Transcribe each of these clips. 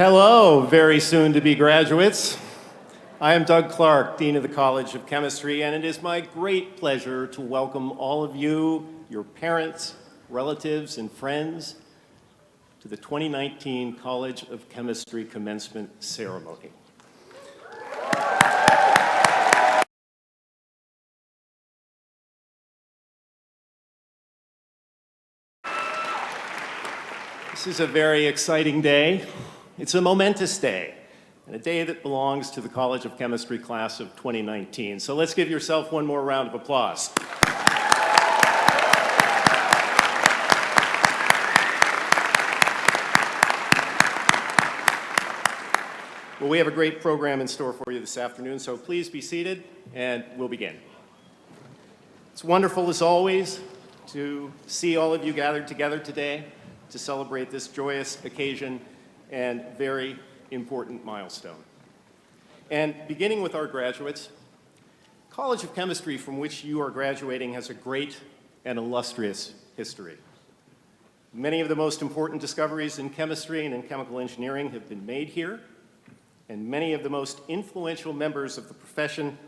Hello, very soon-to-be graduates. I am Doug Clark, Dean of the College of Chemistry, and it is my great pleasure to welcome all of you, your parents, relatives, and friends to the 2019 College of Chemistry Commencement Ceremony. This is a very exciting day. It's a momentous day, and a day that belongs to the College of Chemistry class of 2019. So let's give yourself one more round of applause. Well, we have a great program in store for you this afternoon, so please be seated, and we'll begin. It's wonderful, as always, to see all of you gathered together today to celebrate this joyous occasion and very important milestone. And beginning with our graduates, College of Chemistry from which you are graduating has a great and illustrious history. Many of the most important discoveries in chemistry and in chemical engineering have been made here, and many of the most influential members of the profession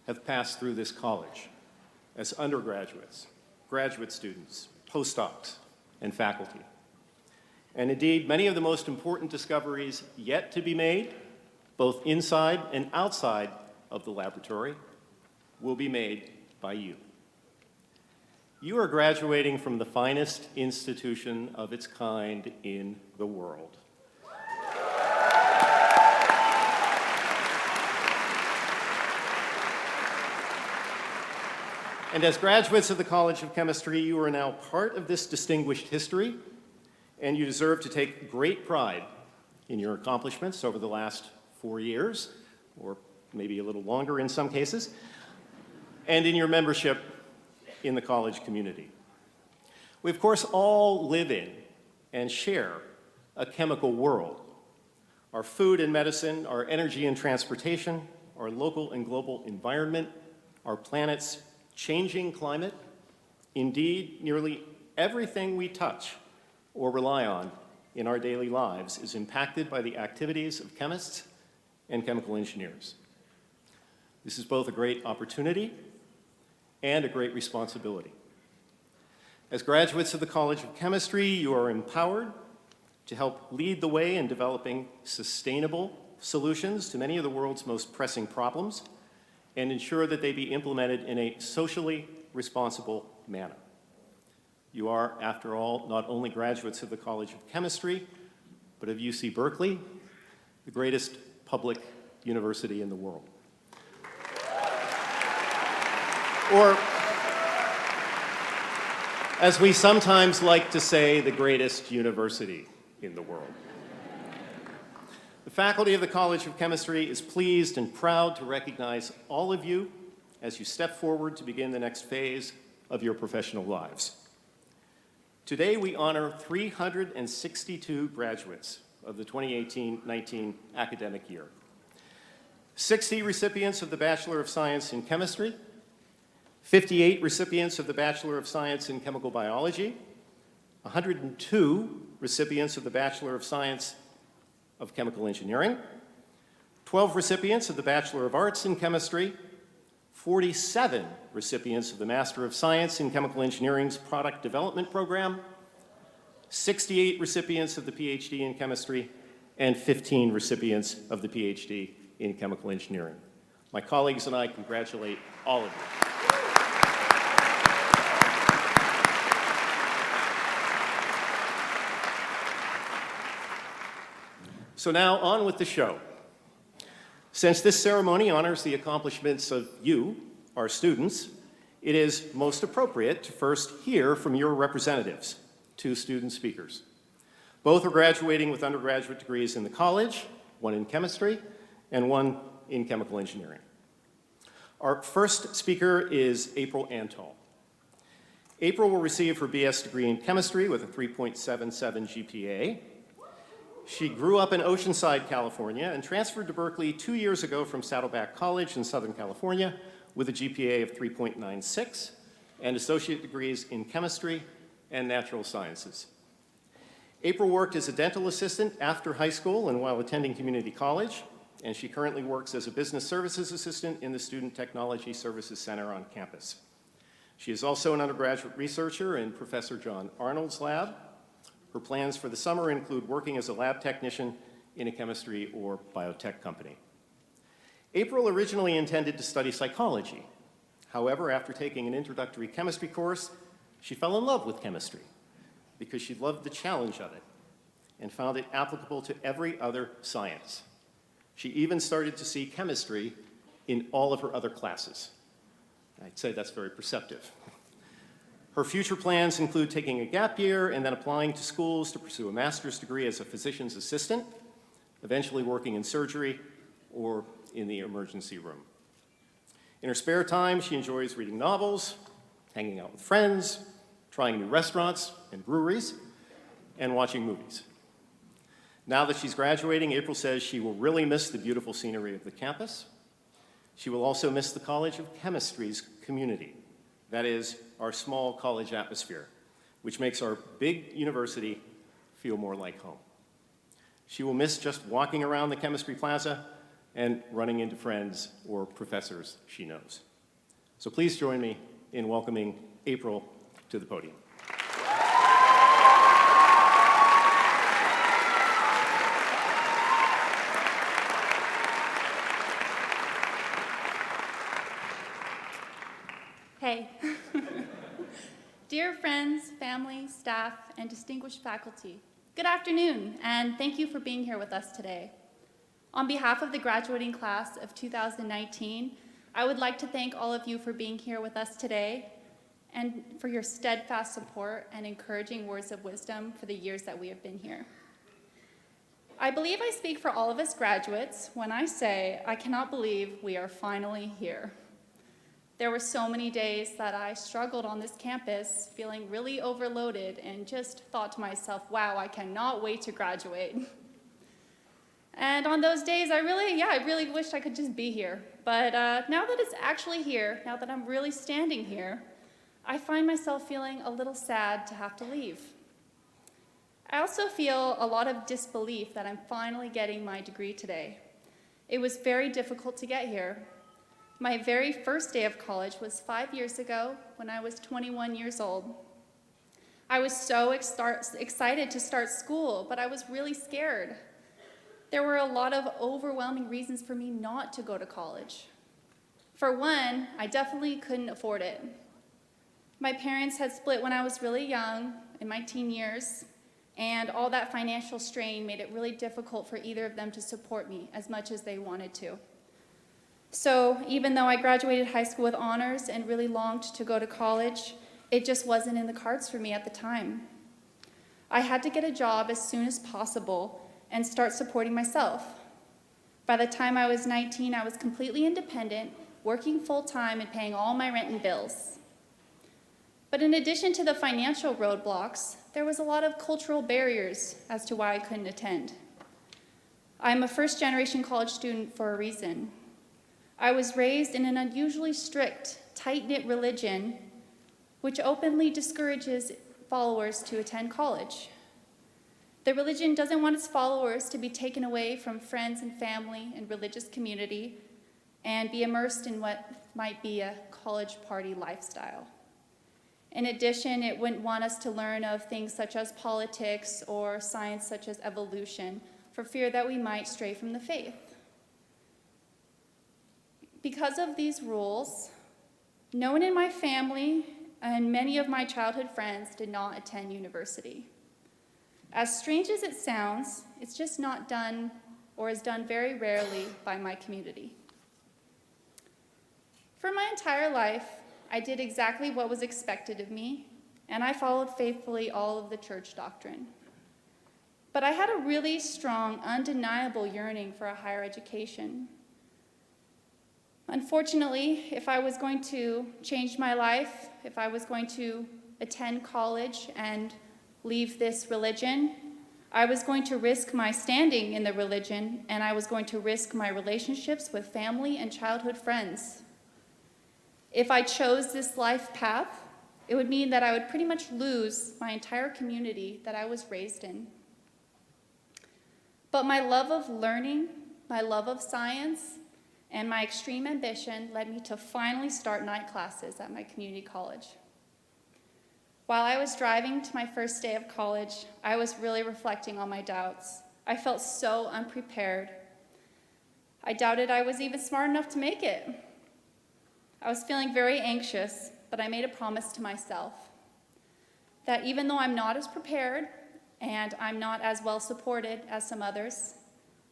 have passed through this college as undergraduates, graduate students, postdocs, and faculty. And indeed, many of the most important discoveries yet to be made, both inside and outside of the laboratory, will be made by you. You are graduating from the finest institution of its kind in the world. And as graduates of the College of Chemistry, you are now part of this distinguished history, and you deserve to take great pride in your accomplishments over the last 4 years, or maybe a little longer in some cases, and in your membership in the college community. We, of course, all live in and share a chemical world. Our food and medicine, our energy and transportation, our local and global environment, our planet's changing climate, indeed, nearly everything we touch or rely on in our daily lives is impacted by the activities of chemists and chemical engineers. This is both a great opportunity and a great responsibility. As graduates of the College of Chemistry, you are empowered to help lead the way in developing sustainable solutions to many of the world's most pressing problems and ensure that they be implemented in a socially responsible manner. You are, after all, not only graduates of the College of Chemistry, but of UC Berkeley, the greatest public university in the world. Or, as we sometimes like to say, the greatest university in the world. The faculty of the College of Chemistry is pleased and proud to recognize all of you as you step forward to begin the next phase of your professional lives. Today, we honor 362 graduates of the 2018-19 academic year. 60 recipients of the Bachelor of Science in Chemistry, 58 recipients of the Bachelor of Science in Chemical Biology, 102 recipients of the Bachelor of Science of Chemical Engineering, 12 recipients of the Bachelor of Arts in Chemistry, 47 recipients of the Master of Science in Chemical Engineering's Product Development Program, 68 recipients of the PhD in Chemistry, and 15 recipients of the PhD in Chemical Engineering. My colleagues and I congratulate all of you. So now on with the show. Since this ceremony honors the accomplishments of you, our students, it is most appropriate to first hear from your representatives, 2 student speakers. Both are graduating with undergraduate degrees in the college, one in chemistry and one in chemical engineering. Our first speaker is April Antal. April will receive her BS degree in chemistry with a 3.77 GPA. She grew up in Oceanside, California, and transferred to Berkeley 2 years ago from Saddleback College in Southern California with a GPA of 3.96 and associate degrees in chemistry and natural sciences. April worked as a dental assistant after high school and while attending community college, and she currently works as a business services assistant in the Student Technology Services Center on campus. She is also an undergraduate researcher in Professor John Arnold's lab. Her plans for the summer include working as a lab technician in a chemistry or biotech company. April originally intended to study psychology. However, after taking an introductory chemistry course, she fell in love with chemistry because she loved the challenge of it and found it applicable to every other science. She even started to see chemistry in all of her other classes. I'd say that's very perceptive. Her future plans include taking a gap year and then applying to schools to pursue a master's degree as a physician's assistant, eventually working in surgery or in the emergency room. In her spare time, she enjoys reading novels, hanging out with friends, trying new restaurants and breweries, and watching movies. Now that she's graduating, April says she will really miss the beautiful scenery of the campus. She will also miss the College of Chemistry's community. That is, our small college atmosphere, which makes our big university feel more like home. She will miss just walking around the chemistry plaza and running into friends or professors she knows. So please join me in welcoming April to the podium. Hey. Dear friends, family, staff, and distinguished faculty, good afternoon, and thank you for being here with us today. On behalf of the graduating class of 2019, I would like to thank all of you for being here with us today and for your steadfast support and encouraging words of wisdom for the years that we have been here. I believe I speak for all of us graduates when I say I cannot believe we are finally here. There were so many days that I struggled on this campus, feeling really overloaded, and just thought to myself, wow, I cannot wait to graduate. And on those days, I really wished I could just be here. But now that it's actually here, now that I'm really standing here, I find myself feeling a little sad to have to leave. I also feel a lot of disbelief that I'm finally getting my degree today. It was very difficult to get here. My very first day of college was 5 years ago when I was 21 years old. I was so excited to start school, but I was really scared. There were a lot of overwhelming reasons for me not to go to college. For one, I definitely couldn't afford it. My parents had split when I was really young, in my teen years, and all that financial strain made it really difficult for either of them to support me as much as they wanted to. So even though I graduated high school with honors and really longed to go to college, it just wasn't in the cards for me at the time. I had to get a job as soon as possible and start supporting myself. By the time I was 19, I was completely independent, working full-time and paying all my rent and bills. But in addition to the financial roadblocks, there was a lot of cultural barriers as to why I couldn't attend. I'm a first-generation college student for a reason. I was raised in an unusually strict, tight-knit religion, which openly discourages followers to attend college. The religion doesn't want its followers to be taken away from friends and family and religious community and be immersed in what might be a college party lifestyle. In addition, it wouldn't want us to learn of things such as politics or science such as evolution for fear that we might stray from the faith. Because of these rules, no one in my family and many of my childhood friends did not attend university. As strange as it sounds, it's just not done or is done very rarely by my community. For my entire life, I did exactly what was expected of me, and I followed faithfully all of the church doctrine. But I had a really strong, undeniable yearning for a higher education. Unfortunately, if I was going to change my life, if I was going to attend college and leave this religion, I was going to risk my standing in the religion, and I was going to risk my relationships with family and childhood friends. If I chose this life path, it would mean that I would pretty much lose my entire community that I was raised in. But my love of learning, my love of science, and my extreme ambition led me to finally start night classes at my community college. While I was driving to my first day of college, I was really reflecting on my doubts. I felt so unprepared. I doubted I was even smart enough to make it. I was feeling very anxious, but I made a promise to myself that even though I'm not as prepared and I'm not as well supported as some others,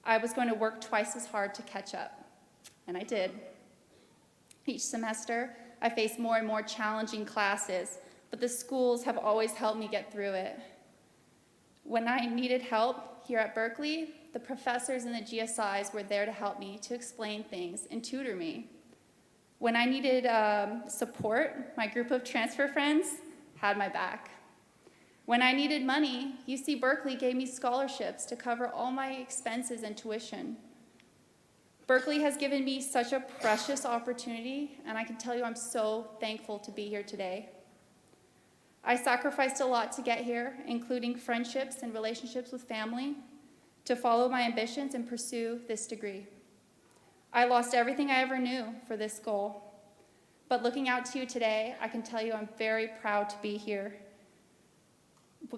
I was going to work twice as hard to catch up. And I did. Each semester, I faced more and more challenging classes, but the schools have always helped me get through it. When I needed help here at Berkeley, the professors and the GSIs were there to help me, to explain things and tutor me. When I needed support, my group of transfer friends had my back. When I needed money, UC Berkeley gave me scholarships to cover all my expenses and tuition. Berkeley has given me such a precious opportunity, and I can tell you I'm so thankful to be here today. I sacrificed a lot to get here, including friendships and relationships with family, to follow my ambitions and pursue this degree. I lost everything I ever knew for this goal. But looking out to you today, I can tell you I'm very proud to be here.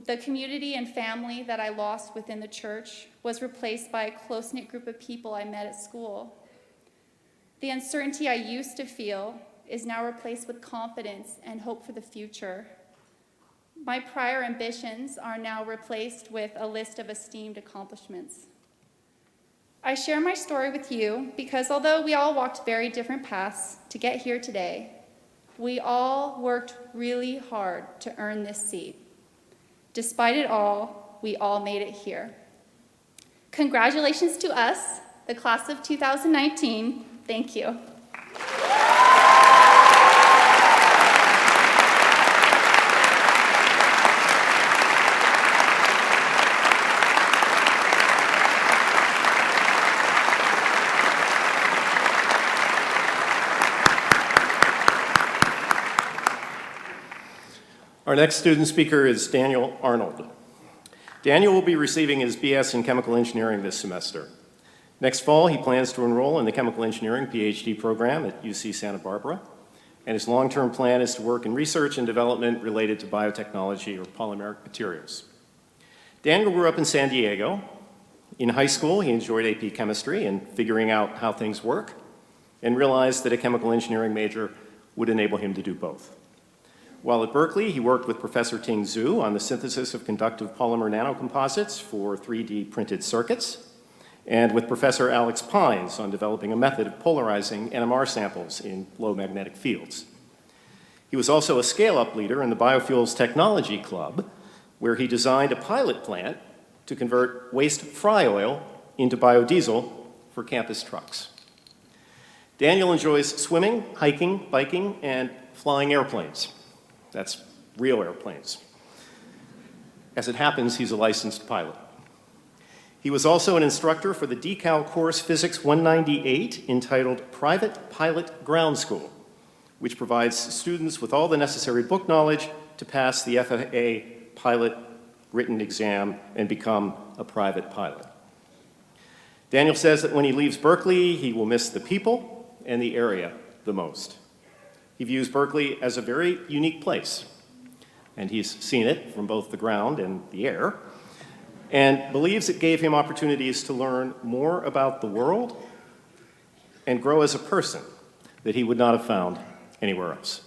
The community and family that I lost within the church was replaced by a close-knit group of people I met at school. The uncertainty I used to feel is now replaced with confidence and hope for the future. My prior ambitions are now replaced with a list of esteemed accomplishments. I share my story with you because although we all walked very different paths to get here today, we all worked really hard to earn this seat. Despite it all, we all made it here. Congratulations to us, the class of 2019. Thank you. Our next student speaker is Daniel Arnold. Daniel will be receiving his BS in Chemical Engineering this semester. Next fall, he plans to enroll in the Chemical Engineering PhD program at UC Santa Barbara, and his long-term plan is to work in research and development related to biotechnology or polymeric materials. Daniel grew up in San Diego. In high school, he enjoyed AP chemistry and figuring out how things work, and realized that a chemical engineering major would enable him to do both. While at Berkeley, he worked with Professor Ting Zhu on the synthesis of conductive polymer nanocomposites for 3D printed circuits, and with Professor Alex Pines on developing a method of polarizing NMR samples in low magnetic fields. He was also a scale-up leader in the Biofuels Technology Club, where he designed a pilot plant to convert waste fry oil into biodiesel for campus trucks. Daniel enjoys swimming, hiking, biking, and flying airplanes. That's real airplanes. As it happens, he's a licensed pilot. He was also an instructor for the DECAL course Physics 198 entitled Private Pilot Ground School, which provides students with all the necessary book knowledge to pass the FAA pilot written exam and become a private pilot. Daniel says that when he leaves Berkeley, he will miss the people and the area the most. He views Berkeley as a very unique place, and he's seen it from both the ground and the air, and believes it gave him opportunities to learn more about the world and grow as a person that he would not have found anywhere else.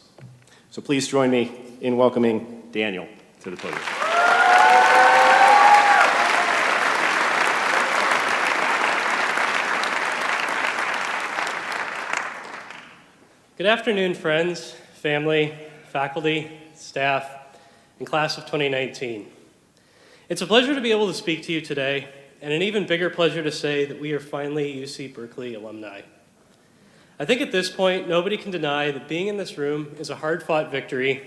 So please join me in welcoming Daniel to the podium. Good afternoon, friends, family, faculty, staff, and class of 2019. It's a pleasure to be able to speak to you today, and an even bigger pleasure to say that we are finally UC Berkeley alumni. I think at this point, nobody can deny that being in this room is a hard-fought victory,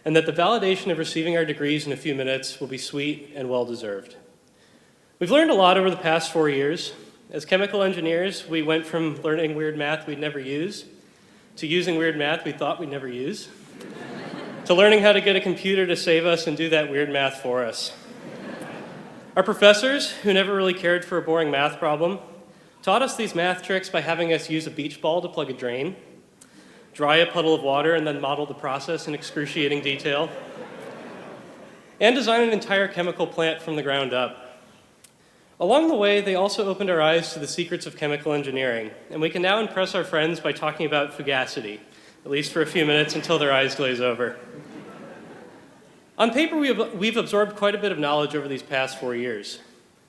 and that the validation of receiving our degrees in a few minutes will be sweet and well-deserved. We've learned a lot over the past 4 years. As chemical engineers, we went from learning weird math we'd never use to using weird math we thought we'd never use, to learning how to get a computer to save us and do that weird math for us. Our professors, who never really cared for a boring math problem, taught us these math tricks by having us use a beach ball to plug a drain, dry a puddle of water and then model the process in excruciating detail, and design an entire chemical plant from the ground up. Along the way, they also opened our eyes to the secrets of chemical engineering, and we can now impress our friends by talking about fugacity, at least for a few minutes until their eyes glaze over. On paper, we've absorbed quite a bit of knowledge over these past 4 years.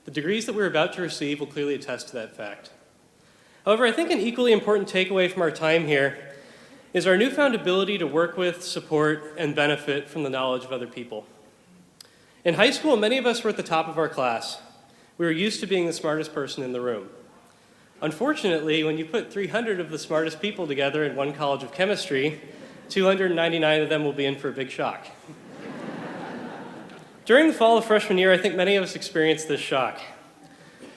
The degrees that we're about to receive will clearly attest to that fact. However, I think an equally important takeaway from our time here is our newfound ability to work with, support, and benefit from the knowledge of other people. In high school, many of us were at the top of our class. We were used to being the smartest person in the room. Unfortunately, when you put 300 of the smartest people together in one college of chemistry, 299 of them will be in for a big shock. During the fall of freshman year, I think many of us experienced this shock,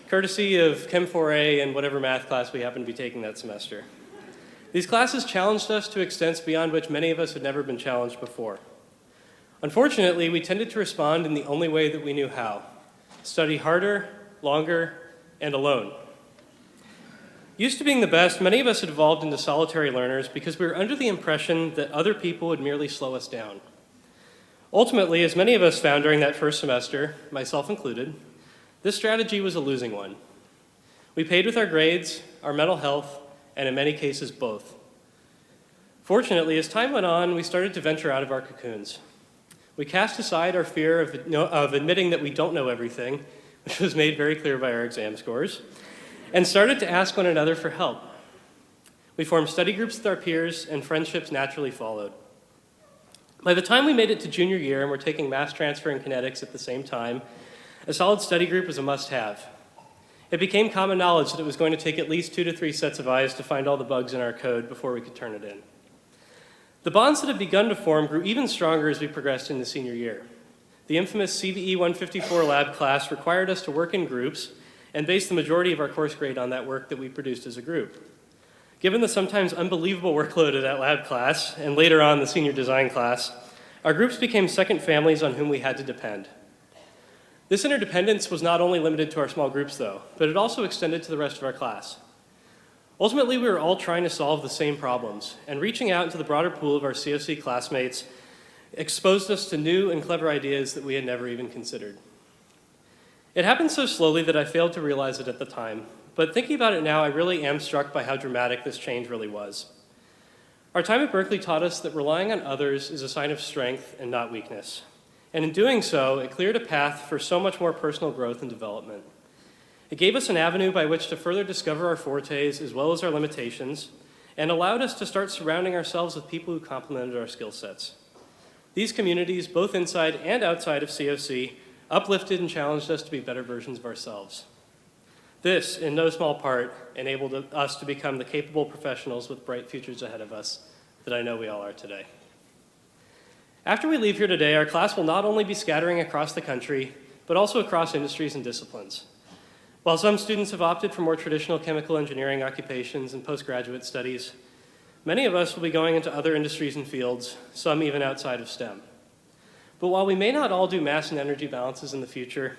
courtesy of Chem 4A and whatever math class we happened to be taking that semester. These classes challenged us to extents beyond which many of us had never been challenged before. Unfortunately, we tended to respond in the only way that we knew how: study harder, longer, and alone. Used to being the best, many of us had evolved into solitary learners because we were under the impression that other people would merely slow us down. Ultimately, as many of us found during that first semester, myself included, this strategy was a losing one. We paid with our grades, our mental health, and in many cases, both. Fortunately, as time went on, we started to venture out of our cocoons. We cast aside our fear of admitting that we don't know everything, which was made very clear by our exam scores, and started to ask one another for help. We formed study groups with our peers, and friendships naturally followed. By the time we made it to junior year and were taking mass transfer and kinetics at the same time, a solid study group was a must-have. It became common knowledge that it was going to take at least 2 to 3 sets of eyes to find all the bugs in our code before we could turn it in. The bonds that had begun to form grew even stronger as we progressed into senior year. The infamous CVE 154 lab class required us to work in groups and base the majority of our course grade on that work that we produced as a group. Given the sometimes unbelievable workload of that lab class, and later on the senior design class, our groups became second families on whom we had to depend. This interdependence was not only limited to our small groups, though, but it also extended to the rest of our class. Ultimately, we were all trying to solve the same problems, and reaching out into the broader pool of our COC classmates exposed us to new and clever ideas that we had never even considered. It happened so slowly that I failed to realize it at the time, but thinking about it now, I really am struck by how dramatic this change really was. Our time at Berkeley taught us that relying on others is a sign of strength and not weakness. And in doing so, it cleared a path for so much more personal growth and development. It gave us an avenue by which to further discover our fortes as well as our limitations, and allowed us to start surrounding ourselves with people who complemented our skill sets. These communities, both inside and outside of COC, uplifted and challenged us to be better versions of ourselves. This, in no small part, enabled us to become the capable professionals with bright futures ahead of us that I know we all are today. After we leave here today, our class will not only be scattering across the country, but also across industries and disciplines. While some students have opted for more traditional chemical engineering occupations and postgraduate studies, many of us will be going into other industries and fields, some even outside of STEM. But while we may not all do mass and energy balances in the future,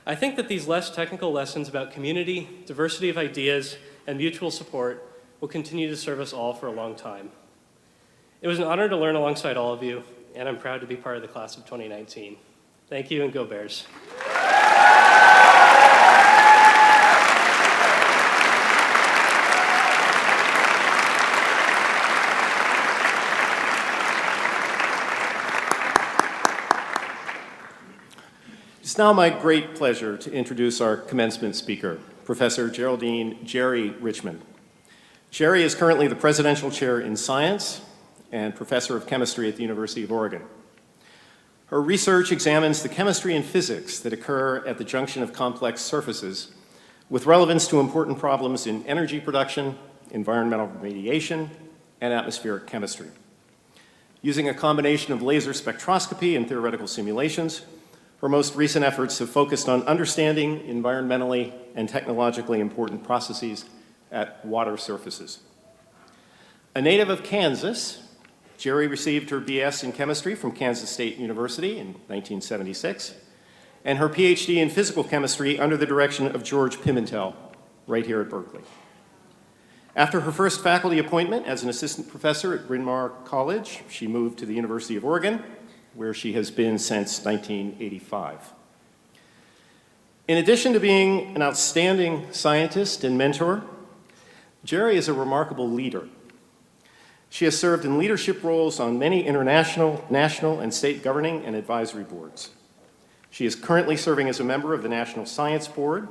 I think that these less technical lessons about community, diversity of ideas, and mutual support will continue to serve us all for a long time. It was an honor to learn alongside all of you, and I'm proud to be part of the class of 2019. Thank you, and go Bears. It's now my great pleasure to introduce our commencement speaker, Professor Geraldine "Jerry" Richmond. Jerry is currently the Presidential Chair in Science and Professor of Chemistry at the University of Oregon. Her research examines the chemistry and physics that occur at the junction of complex surfaces with relevance to important problems in energy production, environmental remediation, and atmospheric chemistry. Using a combination of laser spectroscopy and theoretical simulations, her most recent efforts have focused on understanding environmentally and technologically important processes at water surfaces. A native of Kansas, Jerry received her BS in chemistry from Kansas State University in 1976, and her PhD in physical chemistry under the direction of George Pimentel, right here at Berkeley. After her first faculty appointment as an assistant professor at Bryn Mawr College, she moved to the University of Oregon, where she has been since 1985. In addition to being an outstanding scientist and mentor, Jerry is a remarkable leader. She has served in leadership roles on many international, national, and state governing and advisory boards. She is currently serving as a member of the National Science Board,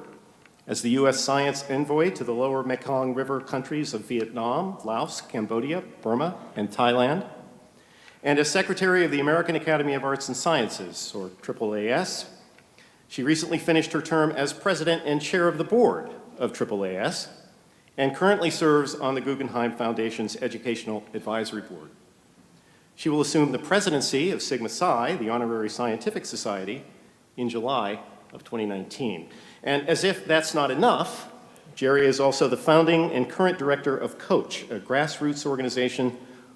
as the U.S. Science Envoy to the Lower Mekong River countries of Vietnam, Laos, Cambodia, Burma, and Thailand, and as Secretary of the American Academy of Arts and Sciences, or AAAS. She recently finished her term as President and Chair of the Board of AAAS, and currently serves on the Guggenheim Foundation's Educational Advisory Board. She will assume the presidency of Sigma Psi, the Honorary Scientific Society, in July of 2019. And as if that's not enough, Jerry is also the founding and current director of COACH, a grassroots organization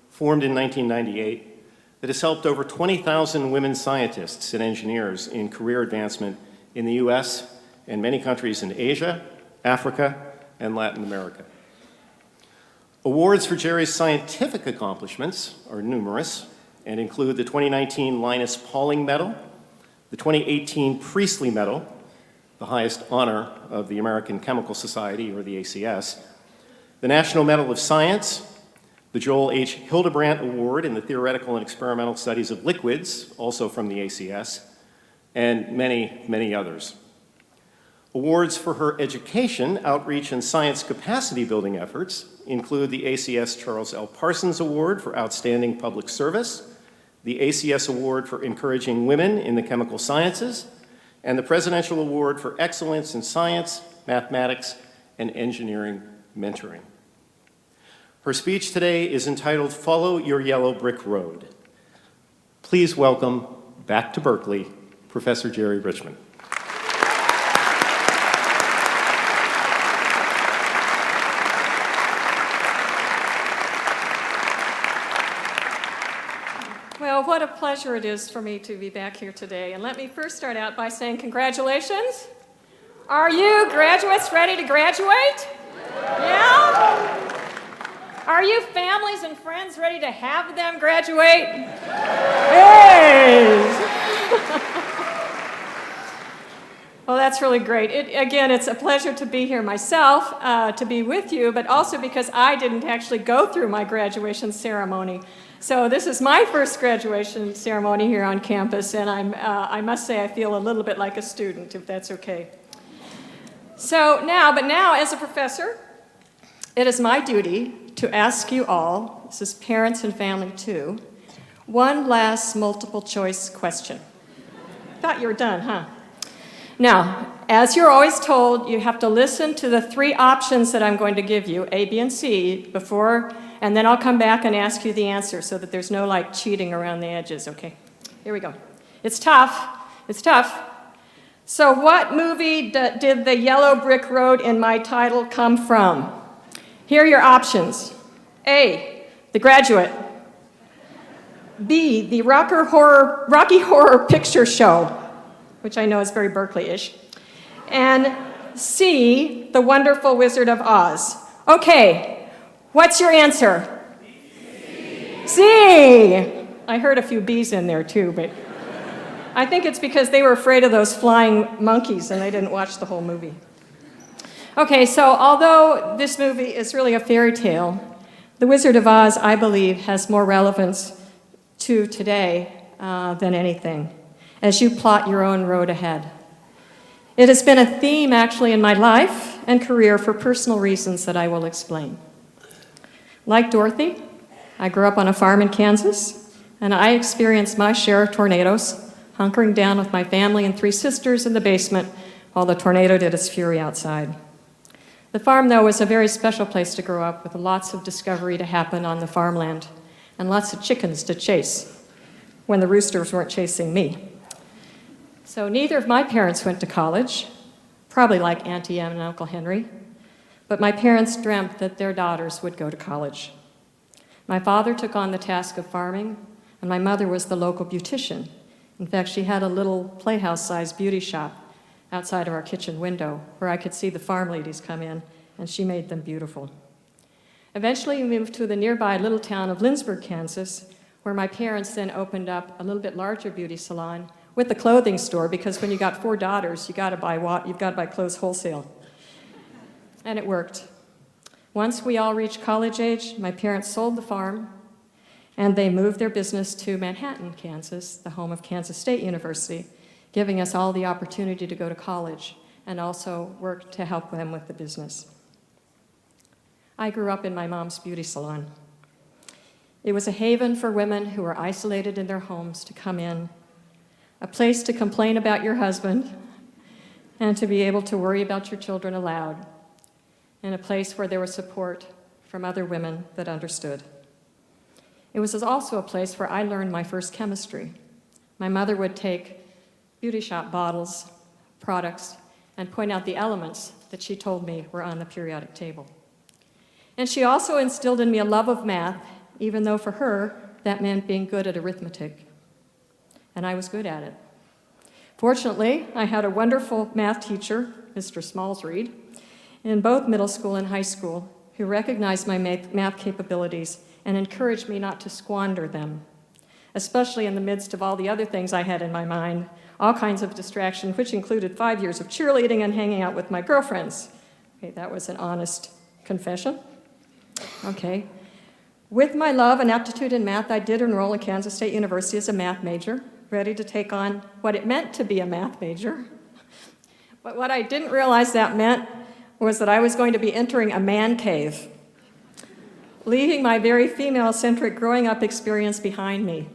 formed in 1998 that has helped over 20,000 women scientists and engineers in career advancement in the US and many countries in Asia, Africa, and Latin America. Awards for Jerry's scientific accomplishments are numerous and include the 2019 Linus Pauling Medal, the 2018 Priestley Medal, the highest honor of the American Chemical Society, or the ACS, the National Medal of Science, the Joel H. Hildebrandt Award in the Theoretical and Experimental Studies of Liquids, also from the ACS, and many, many others. Awards for her education, outreach, and science capacity building efforts include the ACS Charles L. Parsons Award for Outstanding Public Service, the ACS Award for Encouraging Women in the Chemical Sciences, and the Presidential Award for Excellence in Science, Mathematics, and Engineering Mentoring. Her speech today is entitled Follow Your Yellow Brick Road. Please welcome back to Berkeley, Professor Jerry Richmond. Well, what a pleasure it is for me to be back here today. And let me first start out by saying congratulations. Are you graduates ready to graduate? Yeah? Are you families and friends ready to have them graduate? Hey! Well, that's really great. Again, it's a pleasure to be here myself, to be with you, but also because I didn't actually go through my graduation ceremony. So this is my first graduation ceremony here on campus, and I must say I feel a little bit like a student, if that's okay. But now as a professor, it is my duty to ask you all, this is parents and family too, one last multiple choice question. Thought you were done, huh? Now, as you're always told, you have to listen to the three options that I'm going to give you, A, B, and C, and then I'll come back and ask you the answer so that there's no cheating around the edges, okay? Here we go. It's tough. It's tough. So what movie did the yellow brick road in my title come from? Here are your options. A, The Graduate. B, the Rocky Horror Picture Show, which I know is very Berkeley-ish. And C, The Wonderful Wizard of Oz. Okay, what's your answer? C. I heard a few B's in there too, but I think it's because they were afraid of those flying monkeys and they didn't watch the whole movie. Okay, so although this movie is really a fairy tale, The Wizard of Oz, I believe, has more relevance to today than anything, as you plot your own road ahead. It has been a theme, actually, in my life and career for personal reasons that I will explain. Like Dorothy, I grew up on a farm in Kansas, and I experienced my share of tornadoes, hunkering down with my family and 3 sisters in the basement while the tornado did its fury outside. The farm, though, was a very special place to grow up, with lots of discovery to happen on the farmland and lots of chickens to chase when the roosters weren't chasing me. So neither of my parents went to college, probably like Auntie Em and Uncle Henry, but my parents dreamt that their daughters would go to college. My father took on the task of farming, and my mother was the local beautician. In fact, she had a little playhouse-sized beauty shop outside of our kitchen window where I could see the farm ladies come in, and she made them beautiful. Eventually, we moved to the nearby little town of Lindsborg, Kansas, where my parents then opened up a little bit larger beauty salon with a clothing store, because when you got 4 daughters, you've got to buy clothes wholesale. And it worked. Once we all reached college age, my parents sold the farm, and they moved their business to Manhattan, Kansas, the home of Kansas State University, giving us all the opportunity to go to college and also work to help them with the business. I grew up in my mom's beauty salon. It was a haven for women who were isolated in their homes to come in, a place to complain about your husband, and to be able to worry about your children aloud, and a place where there was support from other women that understood. It was also a place where I learned my first chemistry. My mother would take beauty shop bottles, products, and point out the elements that she told me were on the periodic table. And she also instilled in me a love of math, even though for her, that meant being good at arithmetic. And I was good at it. Fortunately, I had a wonderful math teacher, Mr. Smallsreed, in both middle school and high school, who recognized my math capabilities and encouraged me not to squander them, especially in the midst of all the other things I had in my mind, all kinds of distraction, which included 5 years of cheerleading and hanging out with my girlfriends. Okay, that was an honest confession. Okay. With my love and aptitude in math, I did enroll in Kansas State University as a math major, ready to take on what it meant to be a math major. But what I didn't realize that meant was that I was going to be entering a man cave, leaving my very female-centric growing up experience behind me.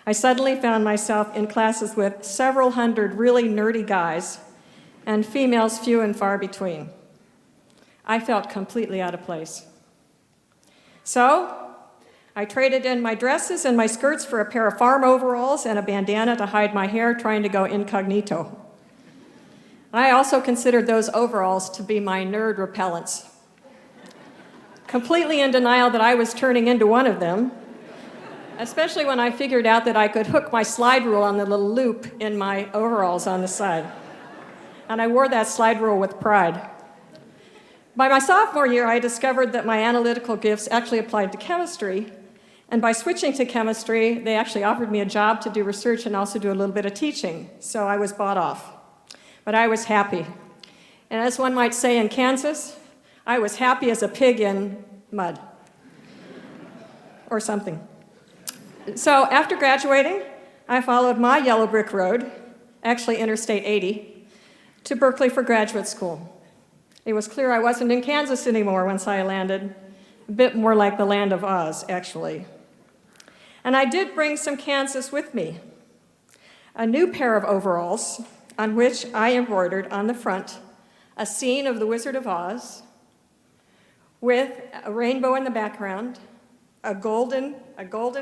I suddenly found myself in classes with several hundred really nerdy guys and females few and far between. I felt completely out of place. So I traded in my dresses and my skirts for a pair of farm overalls and a bandana to hide my hair, trying to go incognito. I also considered those overalls to be my nerd repellents. Completely in denial that I was turning into one of them, especially when I figured out that I could hook my slide rule on the little loop in my overalls on the side. And I wore that slide rule with pride. By my sophomore year, I discovered that my analytical gifts actually applied to chemistry, and by switching to chemistry, they actually offered me a job to do research and also do a little bit of teaching, so I was bought off. But I was happy. And as one might say in Kansas, I was happy as a pig in mud, or something. So after graduating, I followed my yellow brick road, actually Interstate 80, to Berkeley for graduate school. It was clear I wasn't in Kansas anymore once I landed, a bit more like the land of Oz, actually. And I did bring some Kansas with me, a new pair of overalls on which I embroidered on the front a scene of the Wizard of Oz with a rainbow in the background, a golden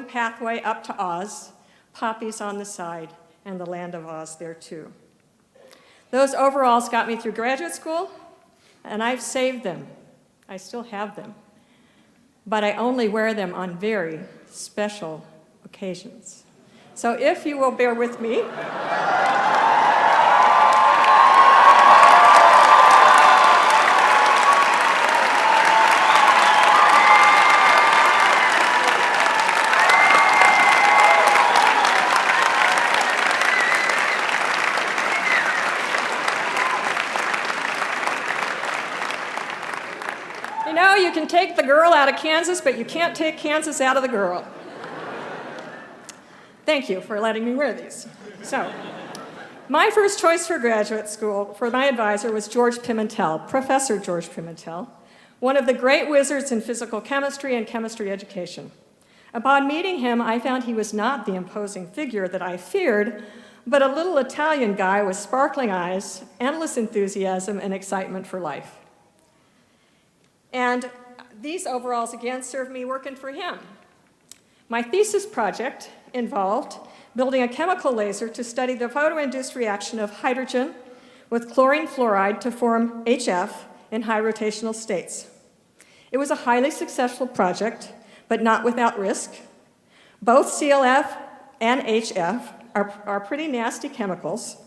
pathway up to Oz, poppies on the side, and the land of Oz there too. Those overalls got me through graduate school, and I've saved them. I still have them. But I only wear them on very special occasions. So if you will bear with me. You can take the girl out of Kansas, but you can't take Kansas out of the girl. Thank you for letting me wear these. So, my first choice for graduate school for my advisor was George Pimentel, Professor George Pimentel, one of the great wizards in physical chemistry and chemistry education. Upon meeting him, I found he was not the imposing figure that I feared, but a little Italian guy with sparkling eyes, endless enthusiasm, and excitement for life. And these overalls, again, served me working for him. My thesis project involved building a chemical laser to study the photoinduced reaction of hydrogen with chlorine fluoride to form HF in high rotational states. It was a highly successful project, but not without risk. Both CLF and HF are pretty nasty chemicals.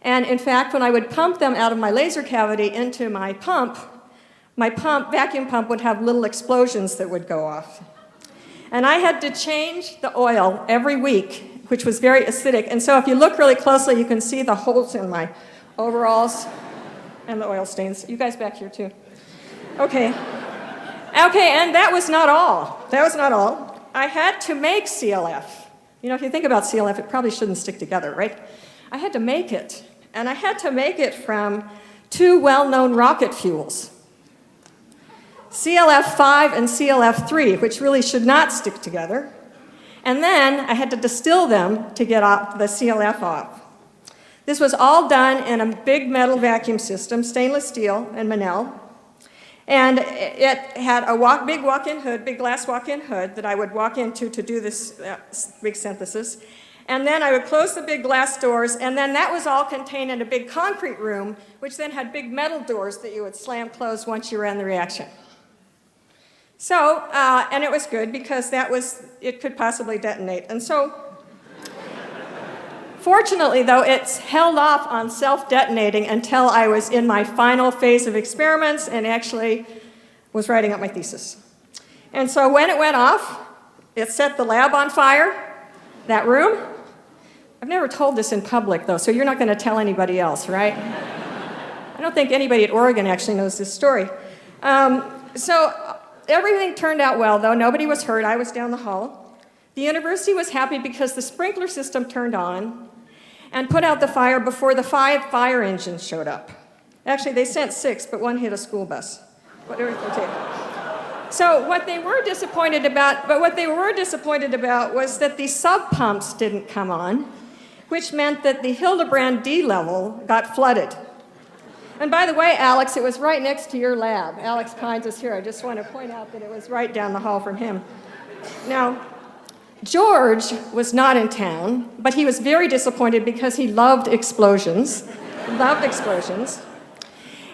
And in fact, when I would pump them out of my laser cavity into my vacuum pump would have little explosions that would go off. And I had to change the oil every week, which was very acidic. And so if you look really closely, you can see the holes in my overalls and the oil stains. You guys back here too. Okay. Okay, and that was not all. That was not all. I had to make CLF. You know, if you think about CLF, it probably shouldn't stick together, right? I had to make it. And I had to make it from two well-known rocket fuels, CLF5 and CLF3, which really should not stick together. And then I had to distill them to get off the CLF off. This was all done in a big metal vacuum system, stainless steel and Manel. And it had a big walk-in hood, big glass walk-in hood that I would walk into to do this big synthesis. And then I would close the big glass doors, and then that was all contained in a big concrete room, which then had big metal doors that you would slam closed once you ran the reaction. So, and it was good because it could possibly detonate. And so, fortunately though, it's held off on self-detonating until I was in my final phase of experiments and actually was writing up my thesis. And so when it went off, it set the lab on fire, that room. I've never told this in public though, so you're not going to tell anybody else, right? I don't think anybody at Oregon actually knows this story. So everything turned out well though, nobody was hurt, I was down the hall. The university was happy because the sprinkler system turned on and put out the fire before the 5 fire engines showed up. Actually, they sent 6, but 1 hit a school bus. So what they were disappointed about was that the sub pumps didn't come on, which meant that the Hildebrand D level got flooded. And by the way, Alex, it was right next to your lab. Alex Kynes is here. I just want to point out that it was right down the hall from him. Now, George was not in town, but he was very disappointed because he loved explosions.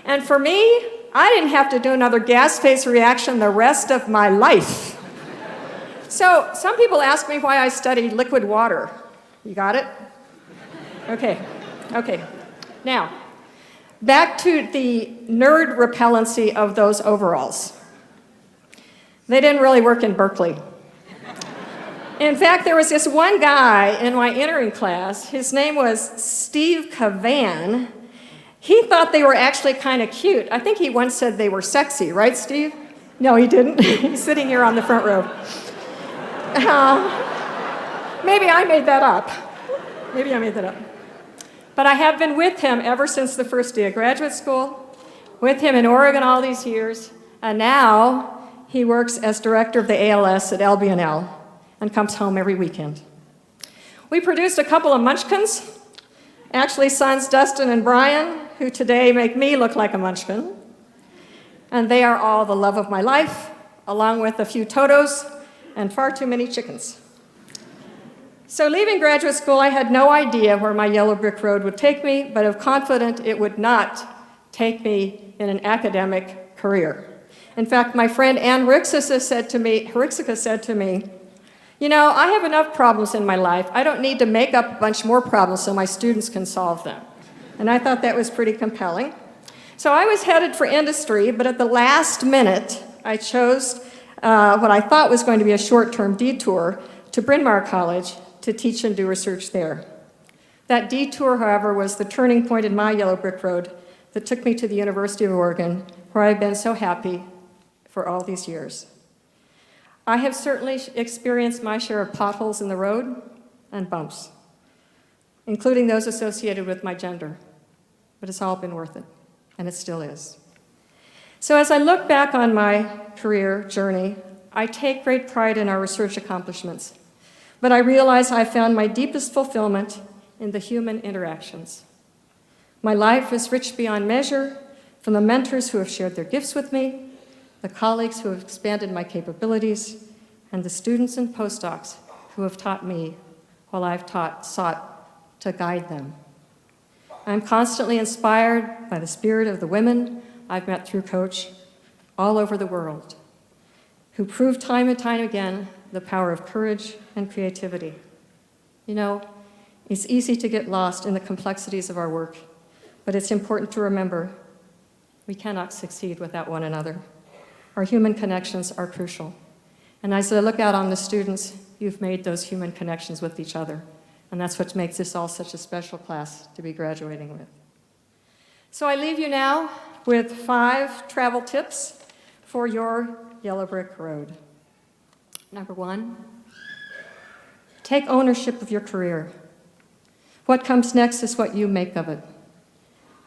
And for me, I didn't have to do another gas phase reaction the rest of my life. So some people ask me why I studied liquid water. You got it? Okay. Now, back to the nerd repellency of those overalls. They didn't really work in Berkeley. In fact, there was this one guy in my entering class. His name was Steve Cavan. He thought they were actually kind of cute. I think he once said they were sexy, right, Steve? No, he didn't. He's sitting here on the front row. Maybe I made that up. But I have been with him ever since the first day of graduate school, with him in Oregon all these years, and now he works as director of the ALS at LBNL and comes home every weekend. We produced a couple of munchkins, actually sons Dustin and Brian, who today make me look like a munchkin. And they are all the love of my life, along with a few Totos and far too many chickens. So leaving graduate school, I had no idea where my yellow brick road would take me, but I'm confident it would not take me in an academic career. In fact, my friend Ann Hrixica said to me, you know, I have enough problems in my life. I don't need to make up a bunch more problems so my students can solve them. And I thought that was pretty compelling. So I was headed for industry, but at the last minute, I chose what I thought was going to be a short-term detour to Bryn Mawr College to teach and do research there. That detour, however, was the turning point in my yellow brick road that took me to the University of Oregon, where I've been so happy for all these years. I have certainly experienced my share of potholes in the road and bumps, including those associated with my gender, but it's all been worth it, and it still is. So as I look back on my career journey, I take great pride in our research accomplishments, but I realize I found my deepest fulfillment in the human interactions. My life is rich beyond measure, from the mentors who have shared their gifts with me, the colleagues who have expanded my capabilities, and the students and postdocs who have taught me while I've sought to guide them. I'm constantly inspired by the spirit of the women I've met through Coach all over the world. who proved time and time again the power of courage and creativity. You know, it's easy to get lost in the complexities of our work, but it's important to remember we cannot succeed without one another. Our human connections are crucial. And as I look out on the students, you've made those human connections with each other. And that's what makes this all such a special class to be graduating with. So I leave you now with 5 travel tips for your yellow brick road. Number 1, take ownership of your career. What comes next is what you make of it.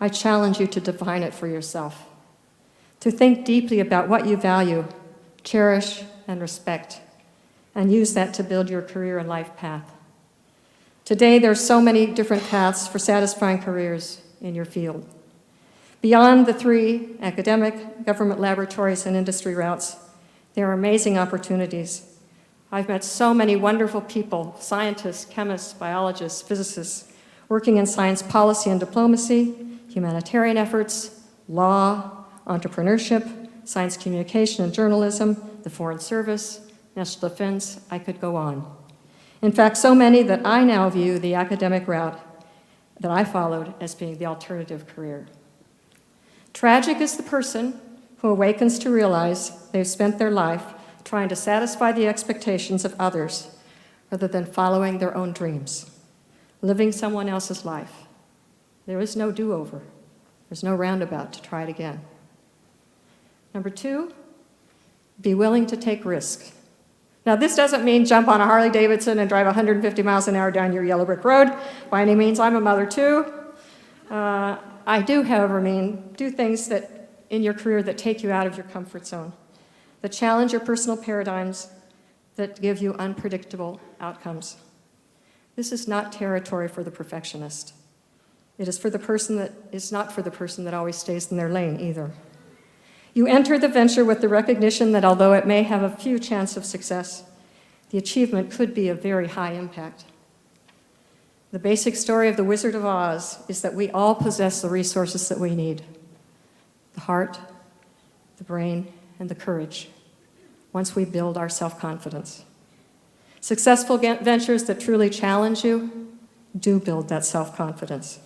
I challenge you to define it for yourself, to think deeply about what you value, cherish, and respect, and use that to build your career and life path. Today, there are so many different paths for satisfying careers in your field. Beyond the 3 academic, government laboratories, and industry routes, there are amazing opportunities. I've met so many wonderful people, scientists, chemists, biologists, physicists, working in science policy and diplomacy, humanitarian efforts, law, entrepreneurship, science communication and journalism, the Foreign Service, national defense, I could go on. In fact, so many that I now view the academic route that I followed as being the alternative career. Tragic is the person who awakens to realize they've spent their life trying to satisfy the expectations of others rather than following their own dreams, living someone else's life. There is no do-over. There's no roundabout to try it again. Number 2, be willing to take risks. Now, this doesn't mean jump on a Harley Davidson and drive 150 miles an hour down your yellow brick road. By any means, I'm a mother too. I do, however, mean do things that in your career that take you out of your comfort zone, that challenge your personal paradigms, that give you unpredictable outcomes. This is not territory for the perfectionist. It is for the person that is not for the person that always stays in their lane either. You enter the venture with the recognition that although it may have a few chances of success, the achievement could be of very high impact. The basic story of the Wizard of Oz is that we all possess the resources that we need: the heart, the brain, and the courage, once we build our self-confidence. Successful ventures that truly challenge you do build that self-confidence.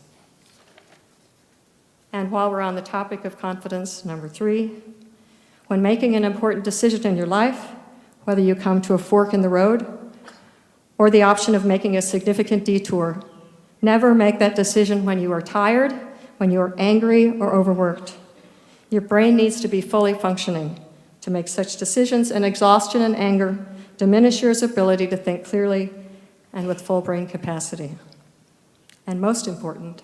And while we're on the topic of confidence, number 3, when making an important decision in your life, whether you come to a fork in the road or the option of making a significant detour, never make that decision when you are tired, when you are angry or overworked. Your brain needs to be fully functioning to make such decisions, and exhaustion and anger diminish your ability to think clearly and with full brain capacity. And most important,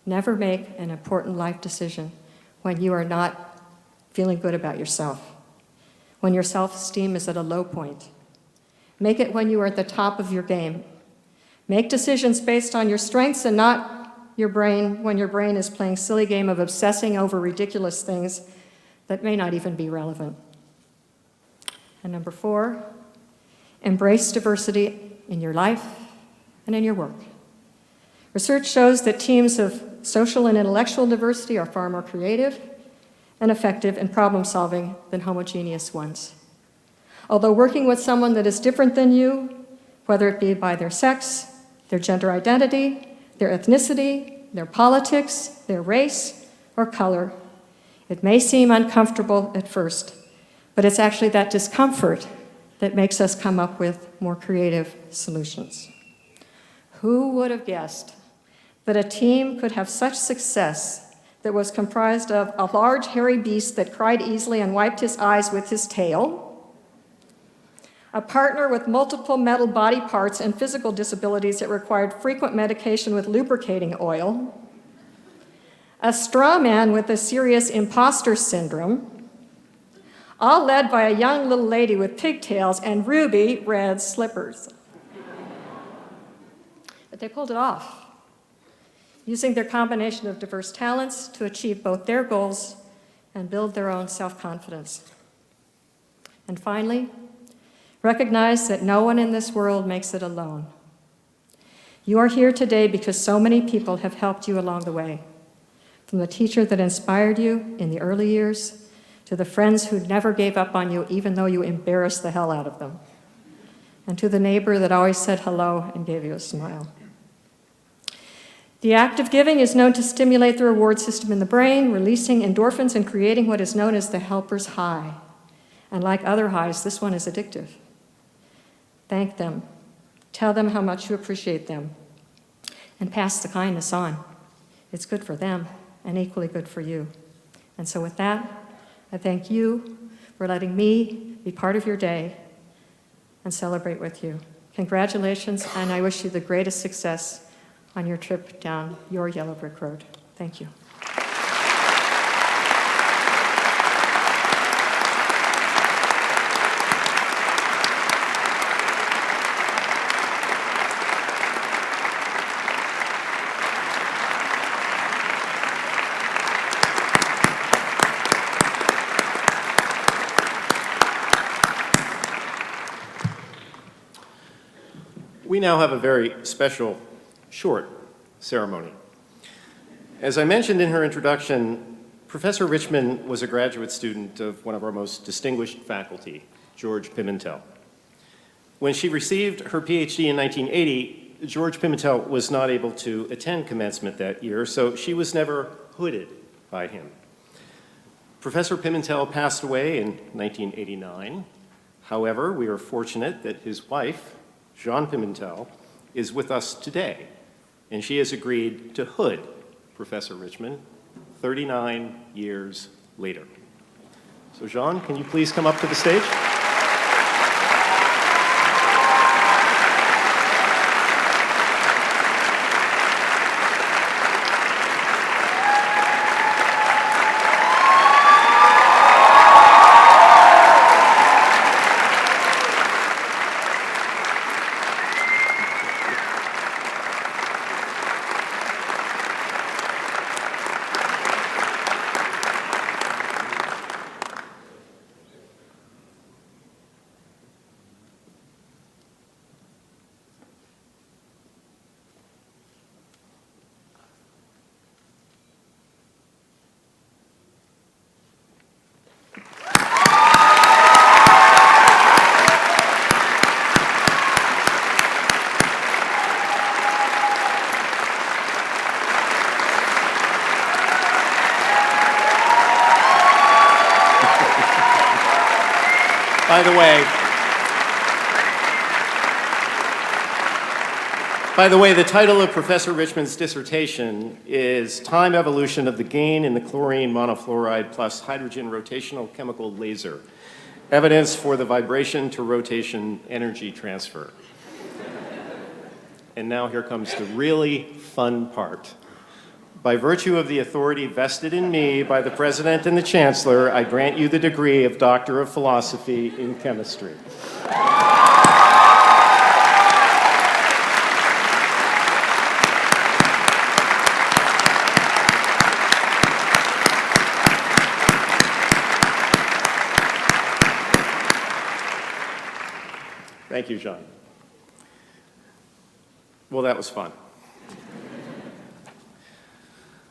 never make an important life decision when you are not feeling good about yourself, when your self-esteem is at a low point. Make it when you are at the top of your game. Make decisions based on your strengths and not your brain when your brain is playing silly game of obsessing over ridiculous things that may not even be relevant. And number 4, embrace diversity in your life and in your work. Research shows that teams of social and intellectual diversity are far more creative and effective in problem solving than homogeneous ones. Although working with someone that is different than you, whether it be by their sex, their gender identity, their ethnicity, their politics, their race, or color, it may seem uncomfortable at first, but it's actually that discomfort that makes us come up with more creative solutions. Who would have guessed that a team could have such success that was comprised of a large hairy beast that cried easily and wiped his eyes with his tail, a partner with multiple metal body parts and physical disabilities that required frequent medication with lubricating oil, a straw man with a serious imposter syndrome, all led by a young little lady with pigtails and ruby red slippers. But they pulled it off, using their combination of diverse talents to achieve both their goals and build their own self-confidence. And finally, recognize that no one in this world makes it alone. You are here today because so many people have helped you along the way, from the teacher that inspired you in the early years, to the friends who never gave up on you even though you embarrassed the hell out of them, and to the neighbor that always said hello and gave you a smile. The act of giving is known to stimulate the reward system in the brain, releasing endorphins and creating what is known as the helper's high. And like other highs, this one is addictive. Thank them. Tell them how much you appreciate them. And pass the kindness on. It's good for them and equally good for you. And so with that, I thank you for letting me be part of your day and celebrate with you. Congratulations, and I wish you the greatest success on your trip down your yellow brick road. Thank you. We now have a very special, short ceremony. As I mentioned in her introduction, Professor Richmond was a graduate student of one of our most distinguished faculty, George Pimentel. When she received her PhD in 1980, George Pimentel was not able to attend commencement that year, so she was never hooded by him. Professor Pimentel passed away in 1989. However, we are fortunate that his wife, Jean Pimentel, is with us today, and she has agreed to hood Professor Richmond 39 years later. So Jean, can you please come up to the stage? By the way, the title of Professor Richmond's dissertation is Time Evolution of the Gain in the Chlorine Monofluoride plus Hydrogen Rotational Chemical Laser, Evidence for the Vibration to Rotation Energy Transfer. And now here comes the really fun part. By virtue of the authority vested in me by the President and the Chancellor, I grant you the degree of Doctor of Philosophy in Chemistry. Thank you, Jean. Well, that was fun.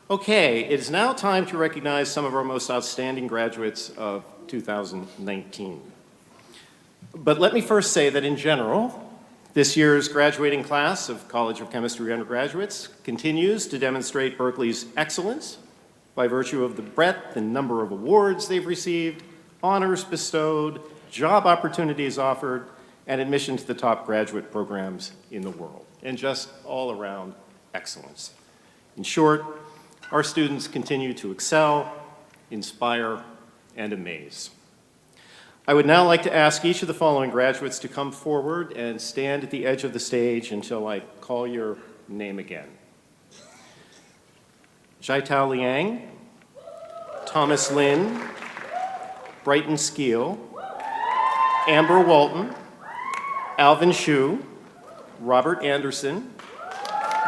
Okay, it is now time to recognize some of our most outstanding graduates of 2019. But let me first say that in general, this year's graduating class of College of Chemistry undergraduates continues to demonstrate Berkeley's excellence by virtue of the breadth and number of awards they've received, honors bestowed, job opportunities offered, and admission to the top graduate programs in the world, and just all around excellence. In short, our students continue to excel, inspire, and amaze. I would now like to ask each of the following graduates to come forward and stand at the edge of the stage until I call your name again. Jiatao Liang, Thomas Lin, Brighton Skeel, Amber Walton, Alvin Shu, Robert Anderson,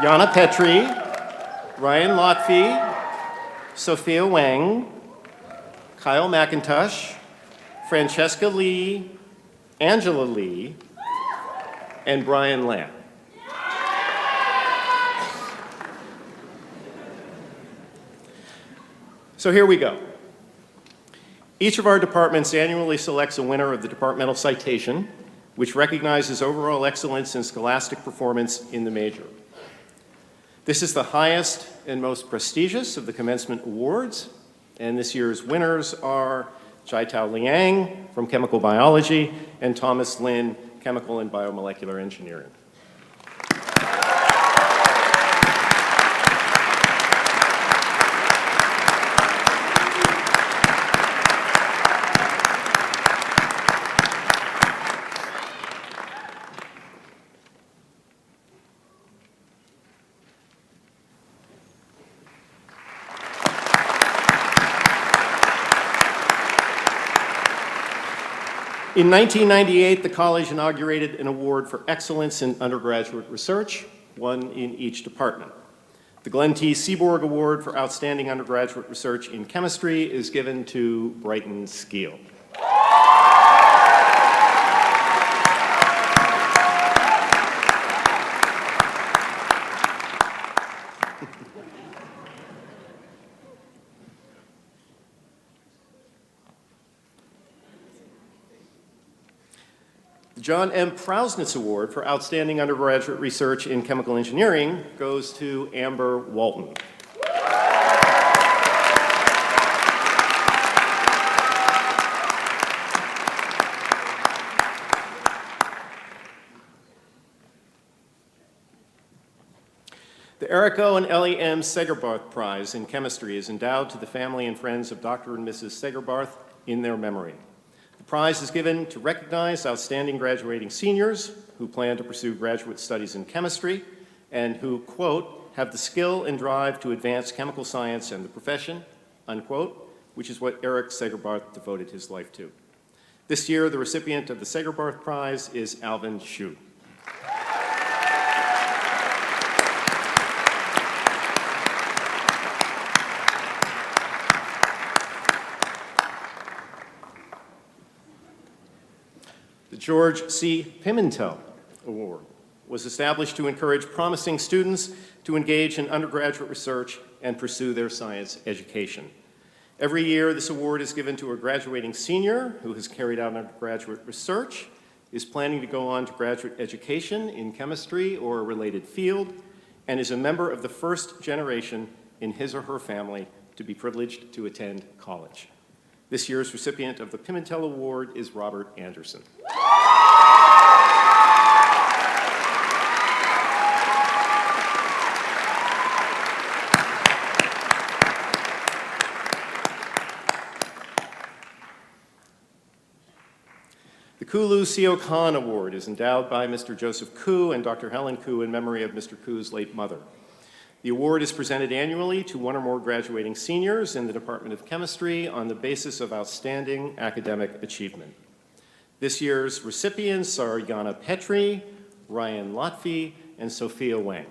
Yana Petri, Ryan Lotfi, Sophia Wang, Kyle McIntosh, Francesca Lee, Angela Lee, and Brian Lamb. So here we go. Each of our departments annually selects a winner of the departmental citation, which recognizes overall excellence in scholastic performance in the major. This is the highest and most prestigious of the commencement awards, and this year's winners are Chai-Tao Liang from Chemical Biology and Thomas Lin, Chemical and Biomolecular Engineering. In 1998, the college inaugurated an award for excellence in undergraduate research, one in each department. The Glenn T. Seaborg Award for outstanding undergraduate research in chemistry is given to Brighton Skeel. The John M. Prausnitz Award for outstanding undergraduate research in chemical engineering goes to Amber Walton. The Eric O. and Ellie M. Segerbarth Prize in Chemistry is endowed to the family and friends of Dr. and Mrs. Segerbarth in their memory. The prize is given to recognize outstanding graduating seniors who plan to pursue graduate studies in chemistry and who, quote, have the skill and drive to advance chemical science and the profession, unquote, which is what Eric Segerbarth devoted his life to. This year, the recipient of the Segerbarth Prize is Alvin Shu. The George C. Pimentel Award was established to encourage promising students to engage in undergraduate research and pursue their science education. Every year, this award is given to a graduating senior who has carried out undergraduate research, is planning to go on to graduate education in chemistry or a related field, and is a member of the first generation in his or her family to be privileged to attend college. This year's recipient of the Pimentel Award is Robert Anderson. The Kulu Seo Khan Award is endowed by Mr. Joseph Koo and Dr. Helen Koo in memory of Mr. Koo's late mother. The award is presented annually to one or more graduating seniors in the Department of Chemistry on the basis of outstanding academic achievement. This year's recipients are Yana Petri, Ryan Lotfi, and Sophia Wang.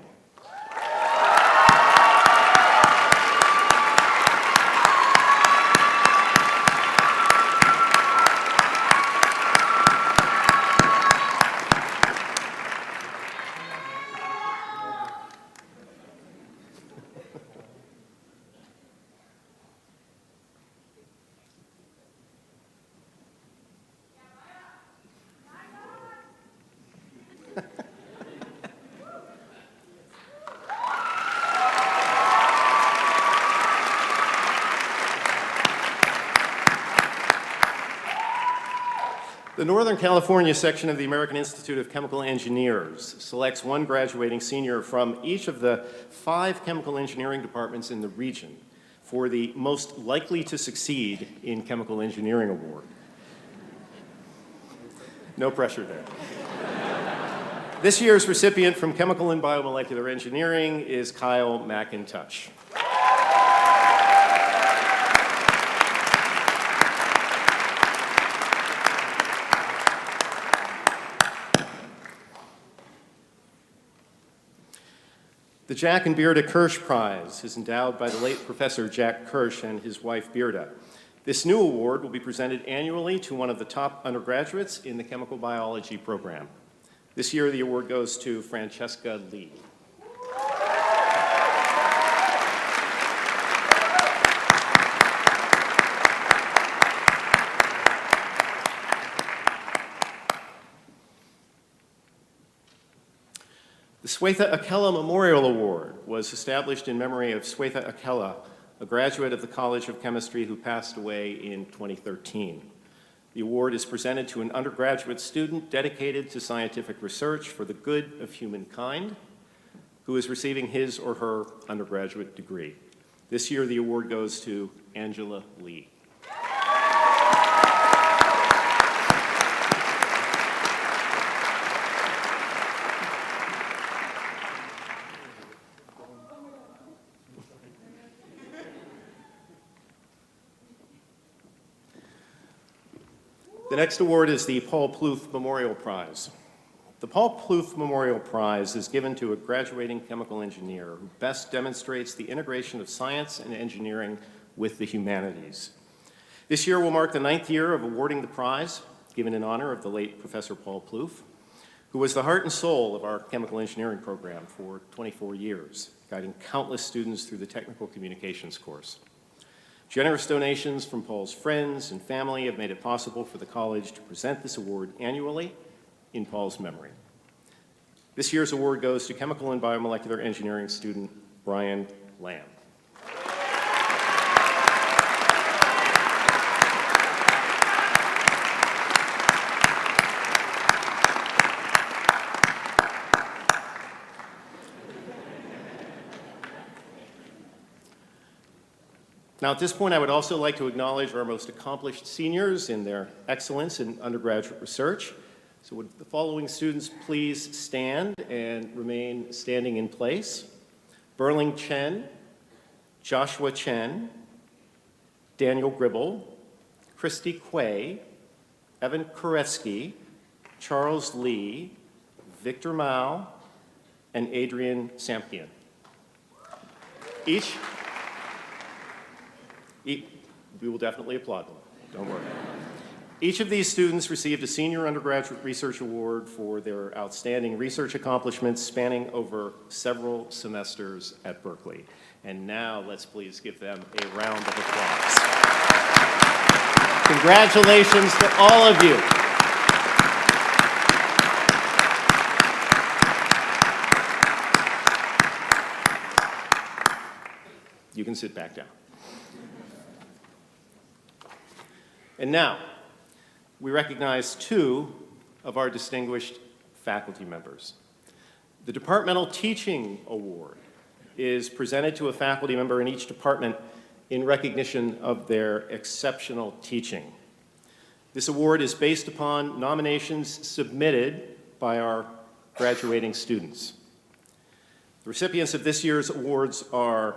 The Northern California section of the American Institute of Chemical Engineers selects one graduating senior from each of the 5 chemical engineering departments in the region for the Most Likely to Succeed in Chemical Engineering Award. No pressure there. This year's recipient from Chemical and Biomolecular Engineering is Kyle McIntosh. The Jack and Bearda Kirsch Prize is endowed by the late Professor Jack Kirsch and his wife Bearda. This new award will be presented annually to one of the top undergraduates in the chemical biology program. This year, the award goes to Francesca Lee. Swetha Akella Memorial Award was established in memory of Swetha Akella, a graduate of the College of Chemistry who passed away in 2013. The award is presented to an undergraduate student dedicated to scientific research for the good of humankind who is receiving his or her undergraduate degree. This year, the award goes to Angela Lee. The next award is the Paul Plouffe Memorial Prize. The Paul Plouffe Memorial Prize is given to a graduating chemical engineer who best demonstrates the integration of science and engineering with the humanities. This year will mark the 9th year of awarding the prize, given in honor of the late Professor Paul Plouffe, who was the heart and soul of our chemical engineering program for 24 years, guiding countless students through the technical communications course. Generous donations from Paul's friends and family have made it possible for the college to present this award annually in Paul's memory. This year's award goes to chemical and biomolecular engineering student Brian Lamb. Now, at this point, I would also like to acknowledge our most accomplished seniors in their excellence in undergraduate research. So would the following students please stand and remain standing in place? Berling Chen, Joshua Chen, Daniel Gribble, Christy Quay, Evan Koretsky, Charles Lee, Victor Mao, and Adrian Sampian. We will definitely applaud them, don't worry. Each of these students received a senior undergraduate research award for their outstanding research accomplishments spanning over several semesters at Berkeley. And now let's please give them a round of applause. Congratulations to all of you. You can sit back down. And now, we recognize two of our distinguished faculty members. The Departmental Teaching Award is presented to a faculty member in each department in recognition of their exceptional teaching. This award is based upon nominations submitted by our graduating students. The recipients of this year's awards are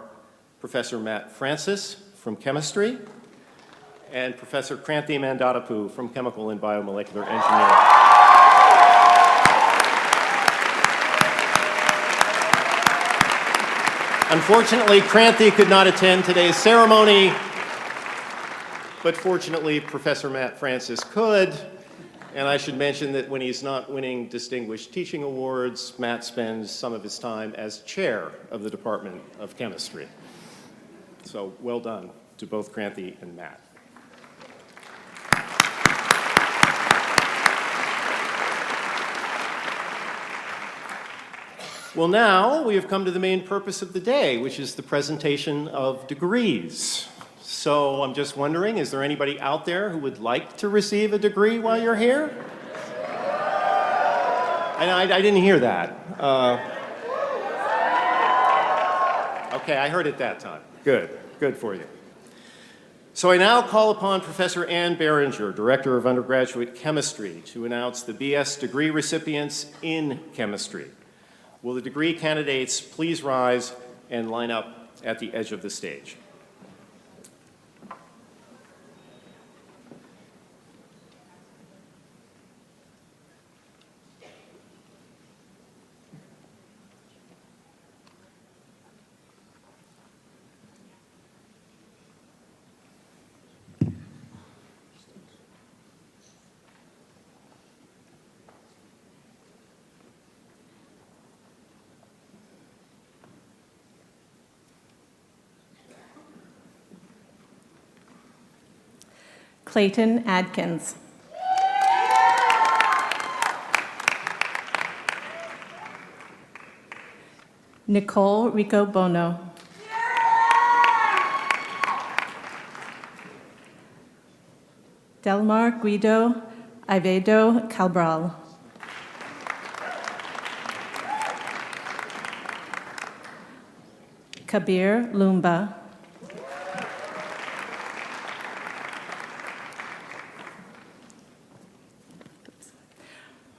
Professor Matt Francis from chemistry, and Professor Kranthi Mandatapu from Chemical and Biomolecular Engineering. Unfortunately, Kranthi could not attend today's ceremony, but fortunately, Professor Matt Francis could. And I should mention that when he's not winning distinguished teaching awards, Matt spends some of his time as chair of the Department of Chemistry. So well done to both Kranthi and Matt. Well, now we have come to the main purpose of the day, which is the presentation of degrees. So I'm just wondering, is there anybody out there who would like to receive a degree while you're here? And I didn't hear that. Okay, I heard it that time. Good for you. So I now call upon Professor Ann Behringer, Director of Undergraduate Chemistry, to announce the BS degree recipients in chemistry. Will the degree candidates please rise and line up at the edge of the stage? Clayton Adkins. Nicole Rico Bono. Delmar Guido Ivedo Cabral. Kabir Lumba.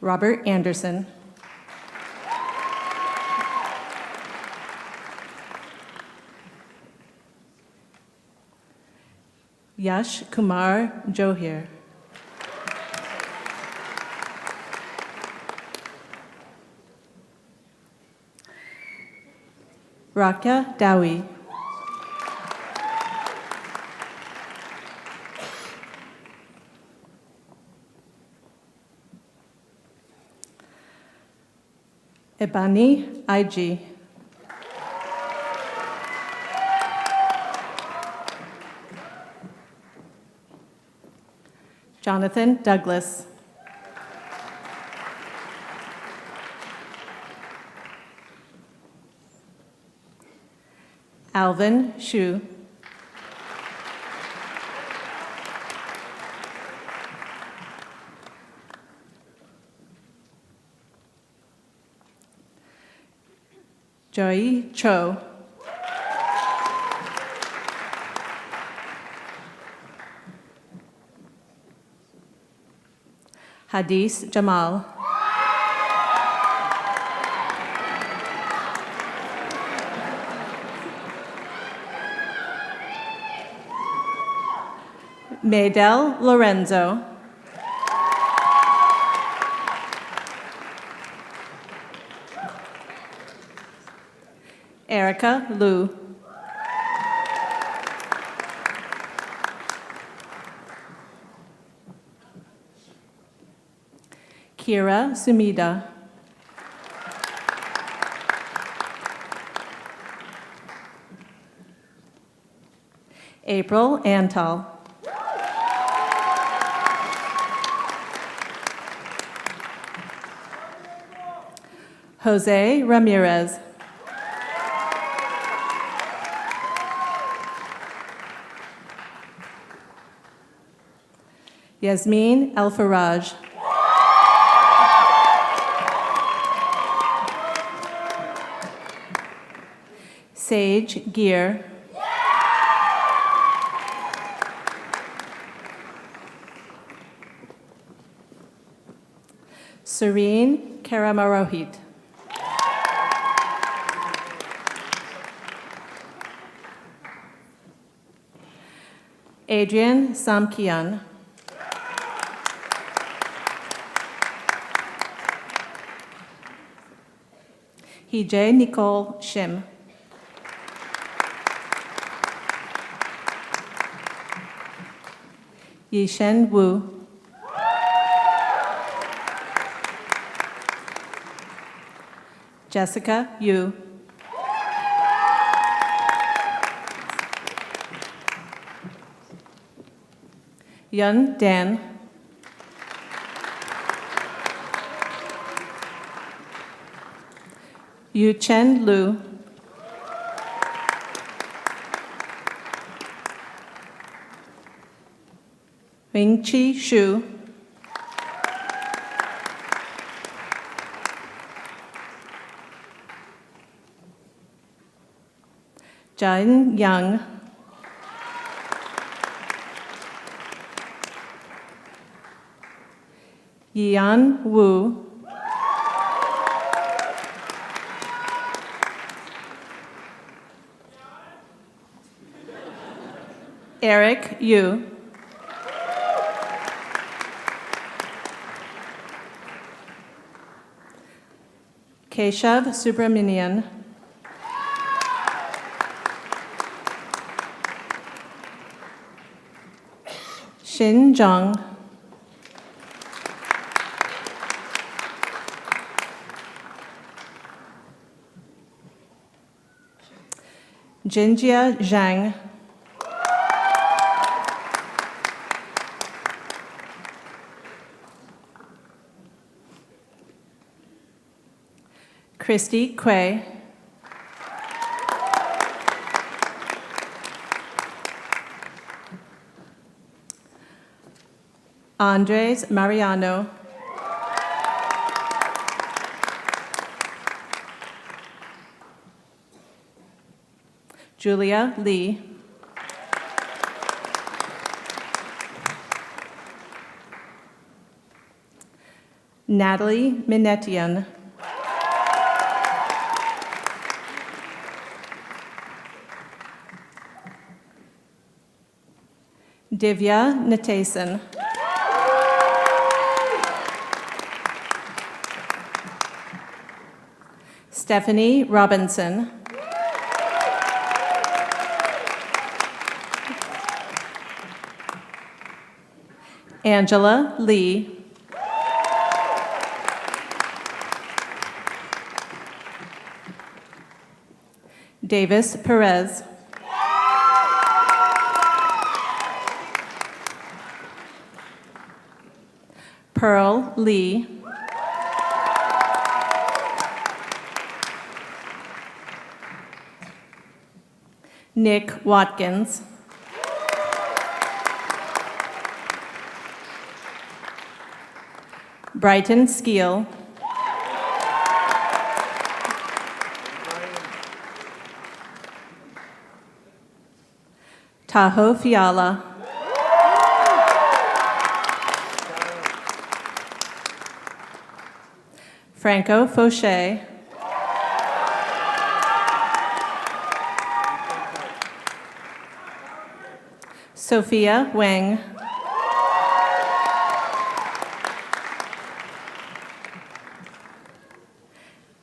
Robert Anderson. Yash Kumar Johir. Raka Dowie. Ebani IG. Jonathan Douglas. Alvin Shu. Joy Cho. Hadis Jamal. Maydel Lorenzo. Erica Liu. Kira Sumida. April Antal. Jose Ramirez. Yasmin El-Faraj. Sage Gear. Serene Karamarohit. Adrian Samkian. Hijay Nicole Shim. Yishen Wu. Jessica Yu. Yun Dan. Yu Chen Lu. Ming Chi Shu. Jin Young. Yan Wu. Eric Yu. Keshav Subramanian. Xin Zhang. Jinjia Zhang. Christy Quay. Andres Mariano, Julia Lee, Natalie Minetian, Divya Natason, Stephanie Robinson, Angela Lee, Davis Perez, Pearl Lee, Nick Watkins, Brighton Skeel, Tahoe Fiala, Franco Fauché, Sophia Wang,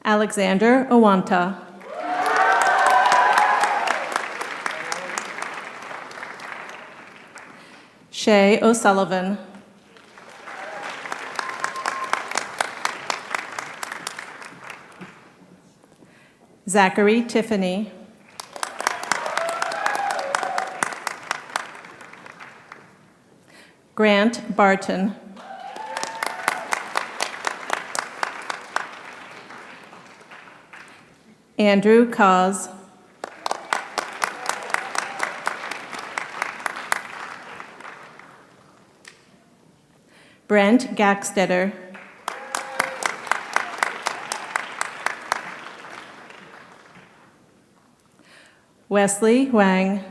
Alexander Owanta, Shay O'Sullivan, Zachary Tiffany, Grant Barton, Andrew Cause, Brent Gackstetter, Wesley Wang,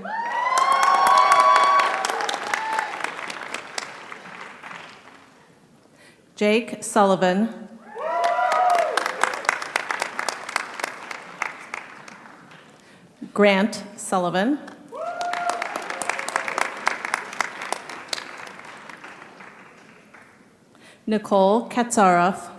Jake Sullivan, Grant Sullivan, Nicole Katsaroff,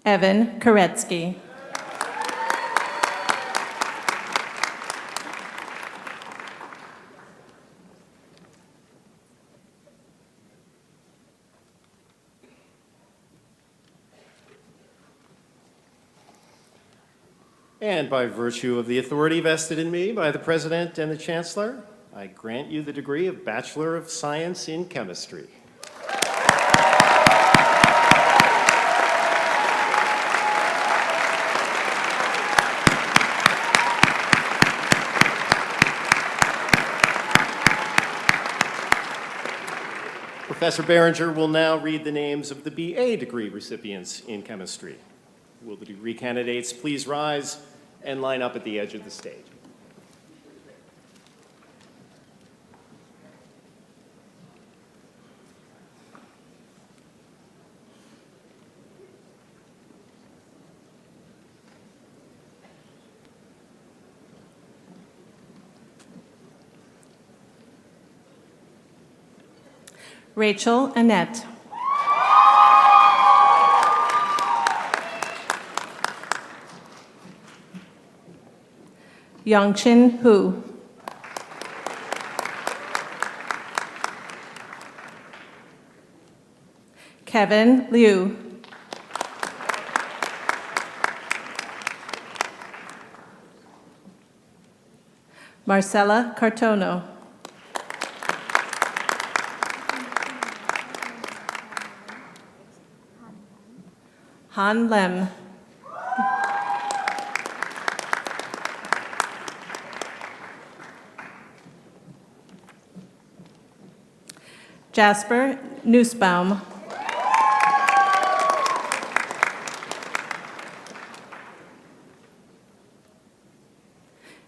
Evan Koretsky, And by virtue of the authority vested in me by the President and the Chancellor, I grant you the degree of Bachelor of Science in Chemistry. Professor Behringer will now read the names of the BA degree recipients in chemistry. Will the degree candidates please rise and line up at the edge of the stage? Rachel Annette, Yongchin Hu, Kevin Liu, Marcella Cartono, Han Lem, Jasper Nussbaum.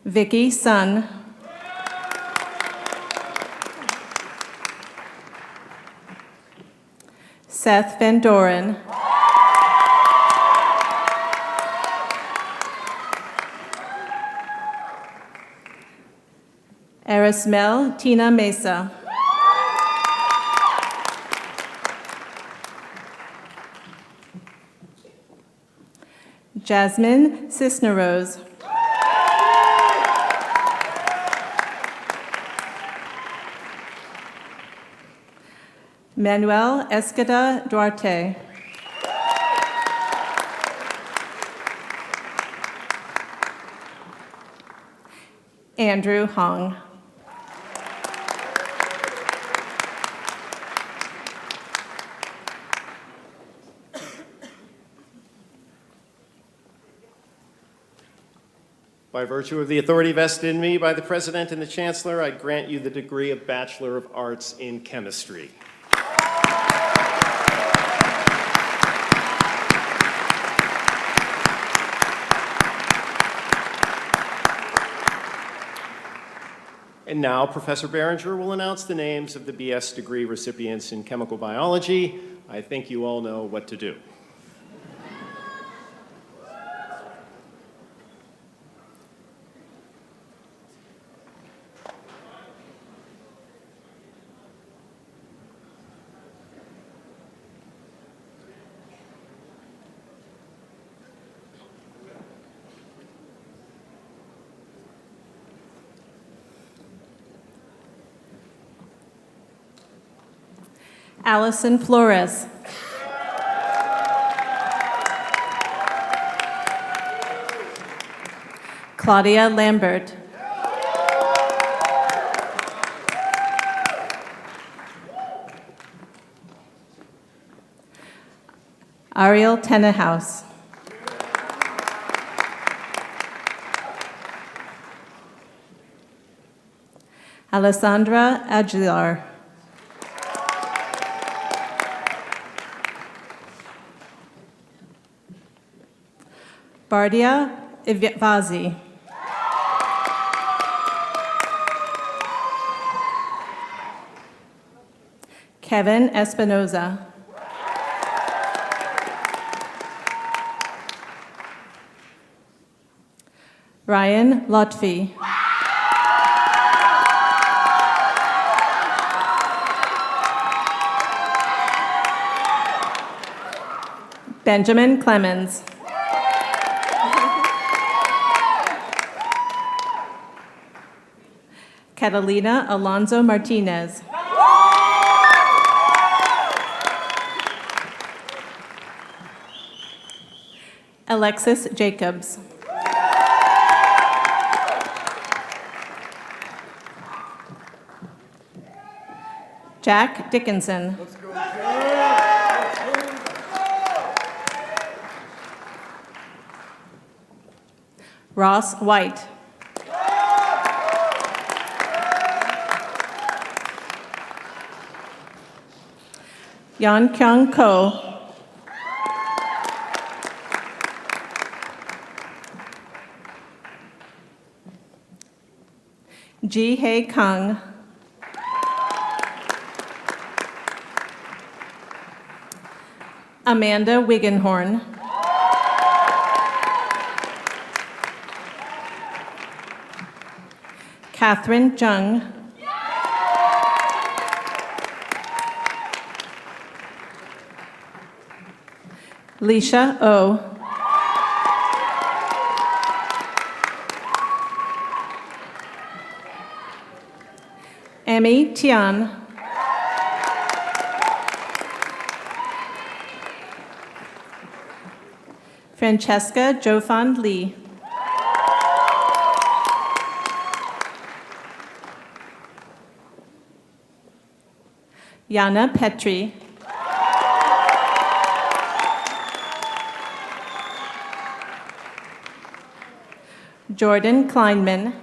Vicky Sun. Seth Van Doren. Erismel Tina Mesa. Jasmine Cisneros. Manuel Escada Duarte. Andrew Hong. By virtue of the authority vested in me by the President and the Chancellor, I grant you the degree of Bachelor of Arts in Chemistry. And now, Professor Behringer will announce the names of the BS degree recipients in chemical biology. I think you all know what to do. Allison Flores. Claudia Lambert. Ariel Tennehouse. Alessandra Aguilar. Bardia Ivvazi. Kevin Espinoza. Ryan Lotfi. Benjamin Clemens. Catalina Alonso Martinez. Alexis Jacobs. Jack Dickinson. Ross White. Yan Kyung Ko. Ji Hei Kang. Amanda Wiggenhorn. Catherine Jung. Leisha O. Emmy Tian. Francesca Jofan Lee. Yana Petri. Jordan Kleinman.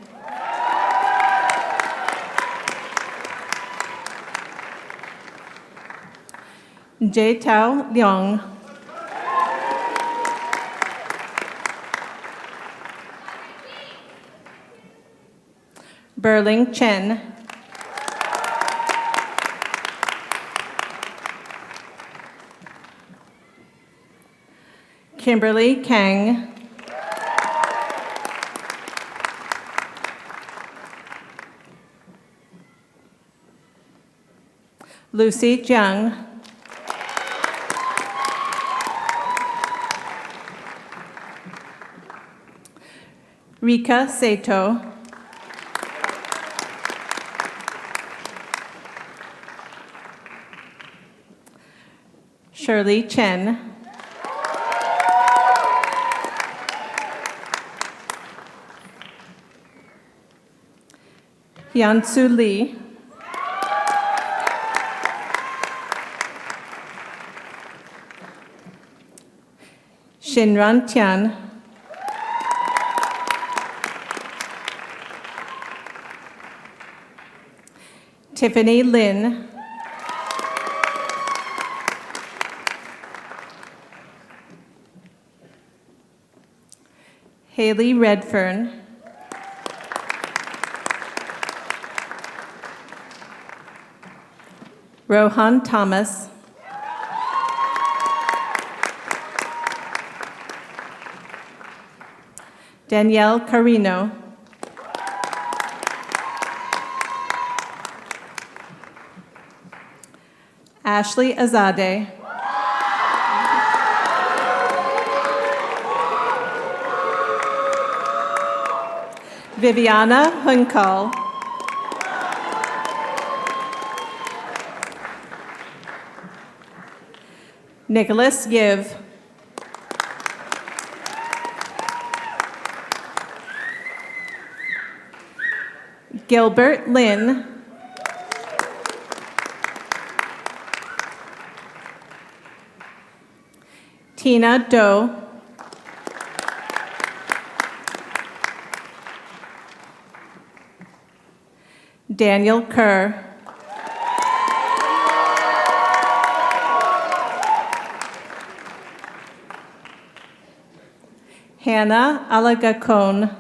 Jae Tao Leong, Berling Chen, Kimberly Kang, Lucy Jiang, Rika Sato, Shirley Chen, Hyunsu Lee, Shinran Tian, Tiffany Lin, Haley Redfern, Rohan Thomas, Danielle Carino, Ashley Azadeh, Viviana Hunkal, Nicholas Yiv, Gilbert Lin, Tina Doe, Daniel Kerr, Hannah Alagacon,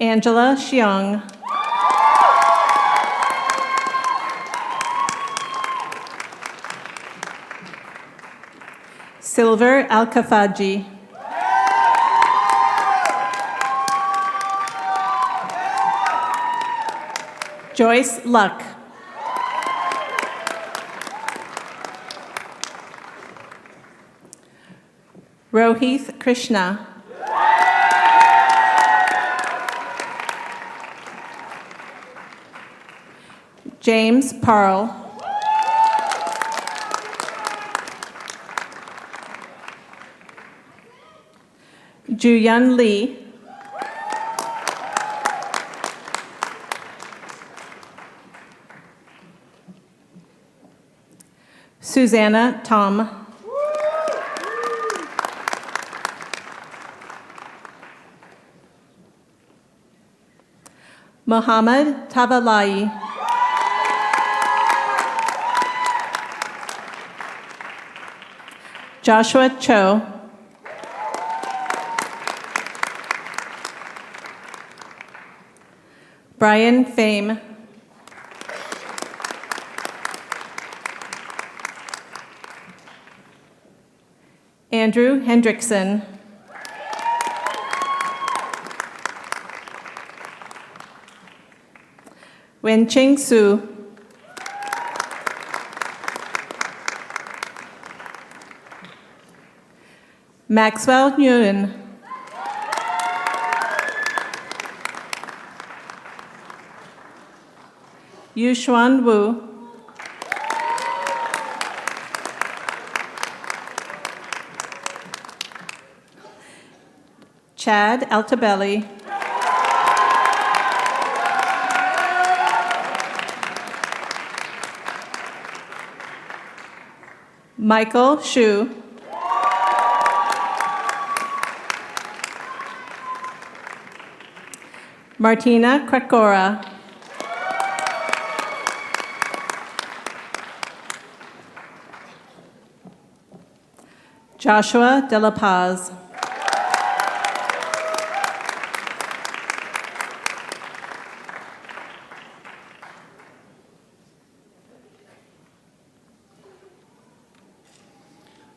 Angela Xiong, Silver Al-Kafaji, Joyce Luck, Rohith Krishna, James Parle, Juyun Lee, Susanna Tom, Muhammad Tavalai, Joshua Cho, Brian Fame, Andrew Hendrickson, Wenqing Su, Maxwell Nguyen, Yushuan Wu, Chad Altabelli, Michael Shu, Martina Krakora. Joshua De La Paz.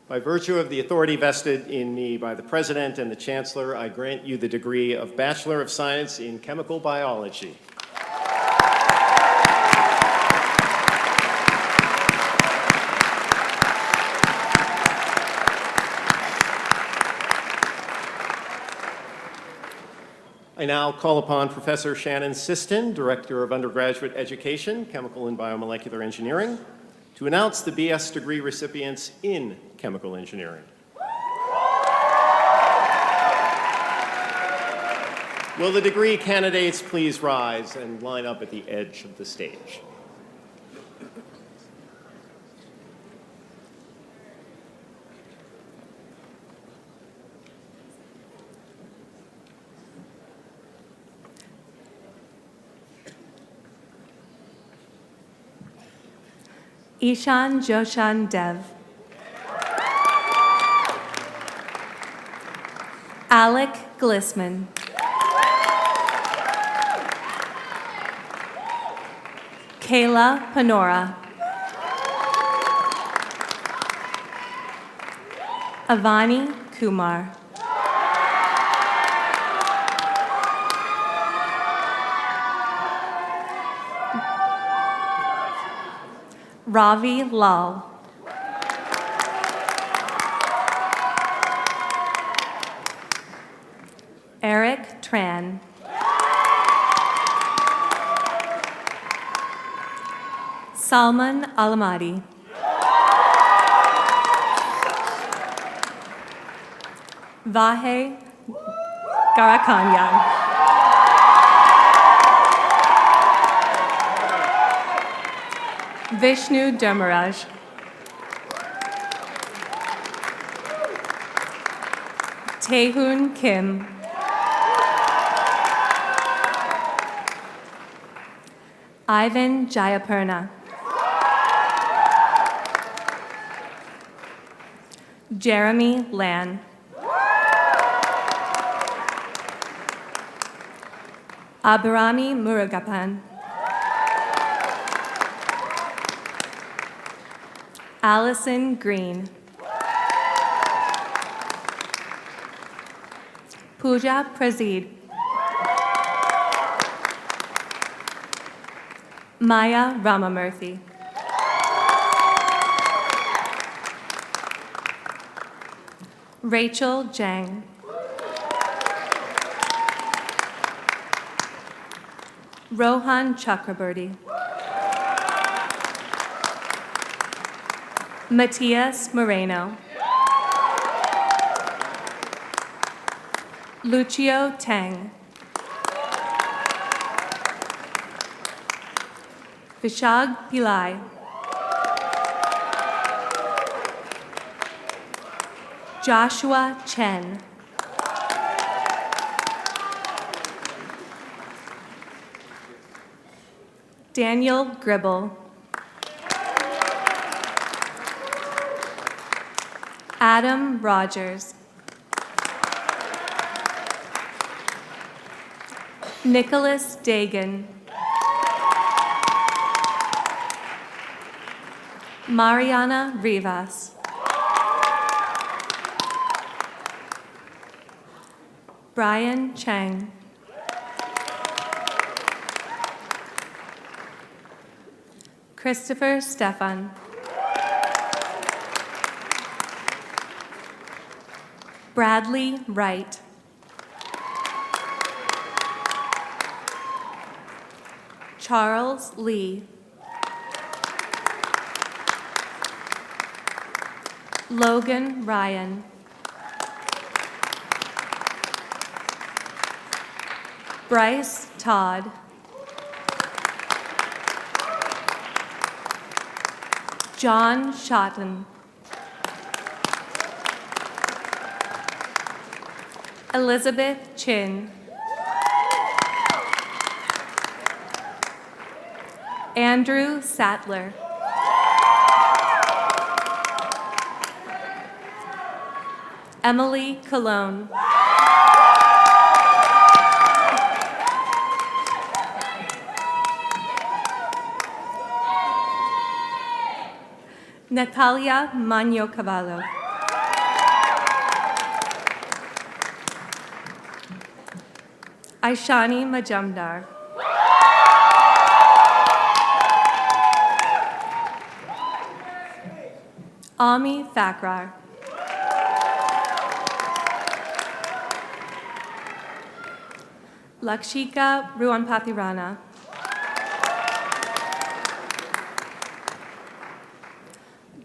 By virtue of the authority vested in me by the President and the Chancellor, I grant you the degree of Bachelor of Science in Chemical Biology. I now call upon Professor Shannon Siston, Director of Undergraduate Education, Chemical and Biomolecular Engineering, to announce the BS degree recipients in chemical engineering. Will the degree candidates please rise and line up at the edge of the stage? Ishan Joshan Dev. Alec Glissman. Kayla Panora. Avani Kumar. Ravi Lal. Eric Tran. Salman Alamadi. Vahe Garakanyan. Vishnu Dharmaraj. Taehoon Kim. Ivan Jayapurna. Jeremy Lan. Abhirami Murugapan. Allison Green. Pooja Prasid. Maya Ramamurthy. Rachel Jang. Rohan Chakraborty. Matias Moreno. Lucio Tang. Vishag Pillai. Joshua Chen. Daniel Gribble. Adam Rogers. Nicholas Dagan. Mariana Rivas. Brian Chang. Christopher Stefan. Bradley Wright. Charles Lee. Logan Ryan. Bryce Todd. John Shotton. Elizabeth Chin. Andrew Sattler. Emily Cologne. Natalia Magno-Cavallo. Aishani Majumdar. Ami Thakrar. Lakshika Ruanpathirana.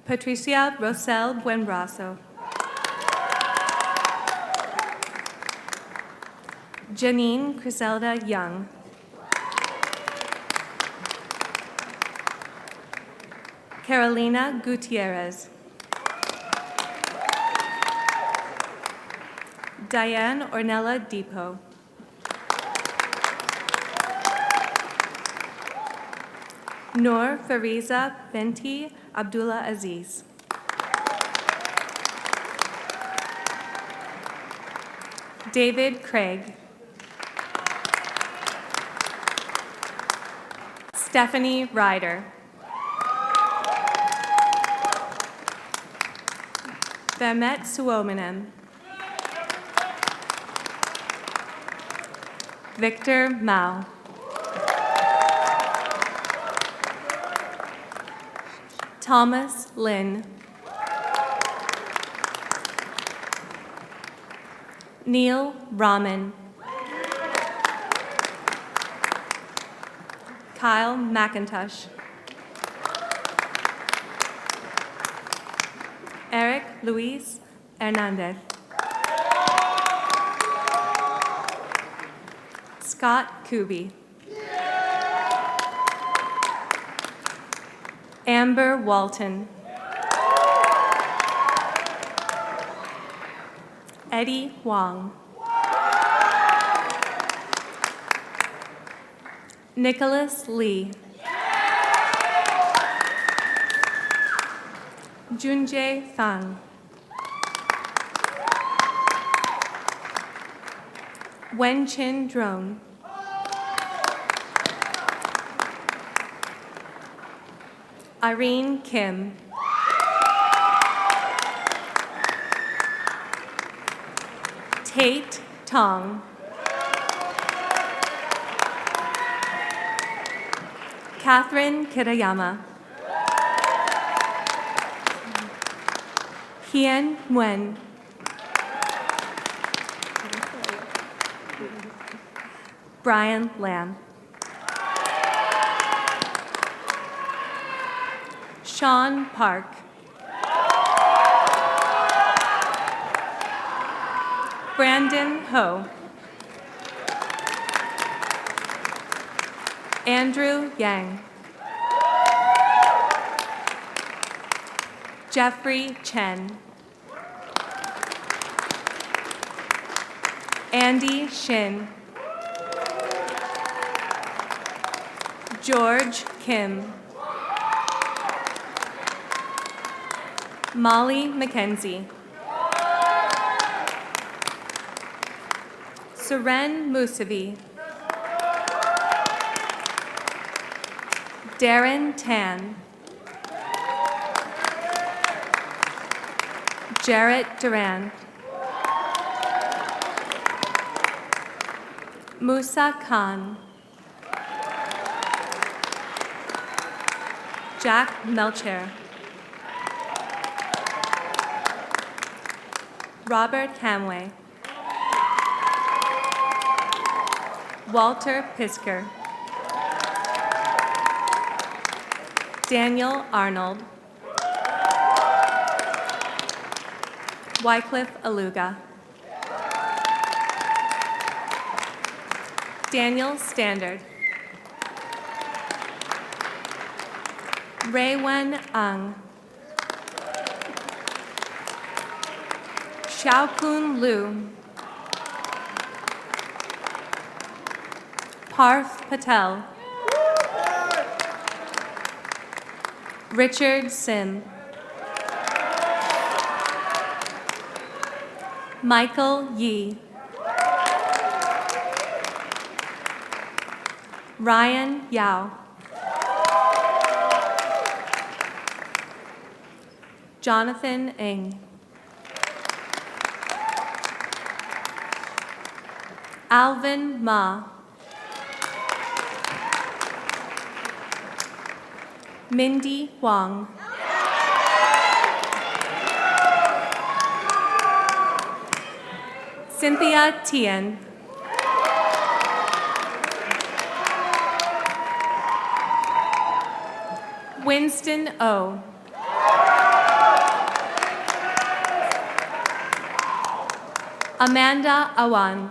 Patricia Rosel Buenbrazo. Janine Criselda Young. Carolina Gutierrez. Diane Ornella Depot. Noor Fariza Benti Abdullah Aziz. David Craig. Stephanie Ryder. Vermet Suominen. Victor Mao. Thomas Lin. Neil Rahman. Kyle McIntosh. Eric Luis Hernandez. Scott Kuby. Amber Walton. Eddie Wong. Nicholas Lee. Junjae Thang. Wen Chin Drone. Irene Kim. Tate Tong. Catherine Kitayama. Hien Nguyen. Brian Lamb. Sean Park. Brandon Ho. Andrew Yang. Jeffrey Chen. Andy Shin. George Kim. Molly McKenzie. Seren Musavi. Darren Tan. Jarrett Duran. Musa Khan. Jack Melcher. Robert Hamway. Walter Pisker. Daniel Arnold. Wycliffe Aluga. Daniel Standard. Raywen Ang. Xiaokun Liu. Parth Patel. Richard Sim. Michael Yee. Ryan Yao. Jonathan Ng. Alvin Ma. Mindy Huang. Cynthia Tien. Winston O. Amanda Awan.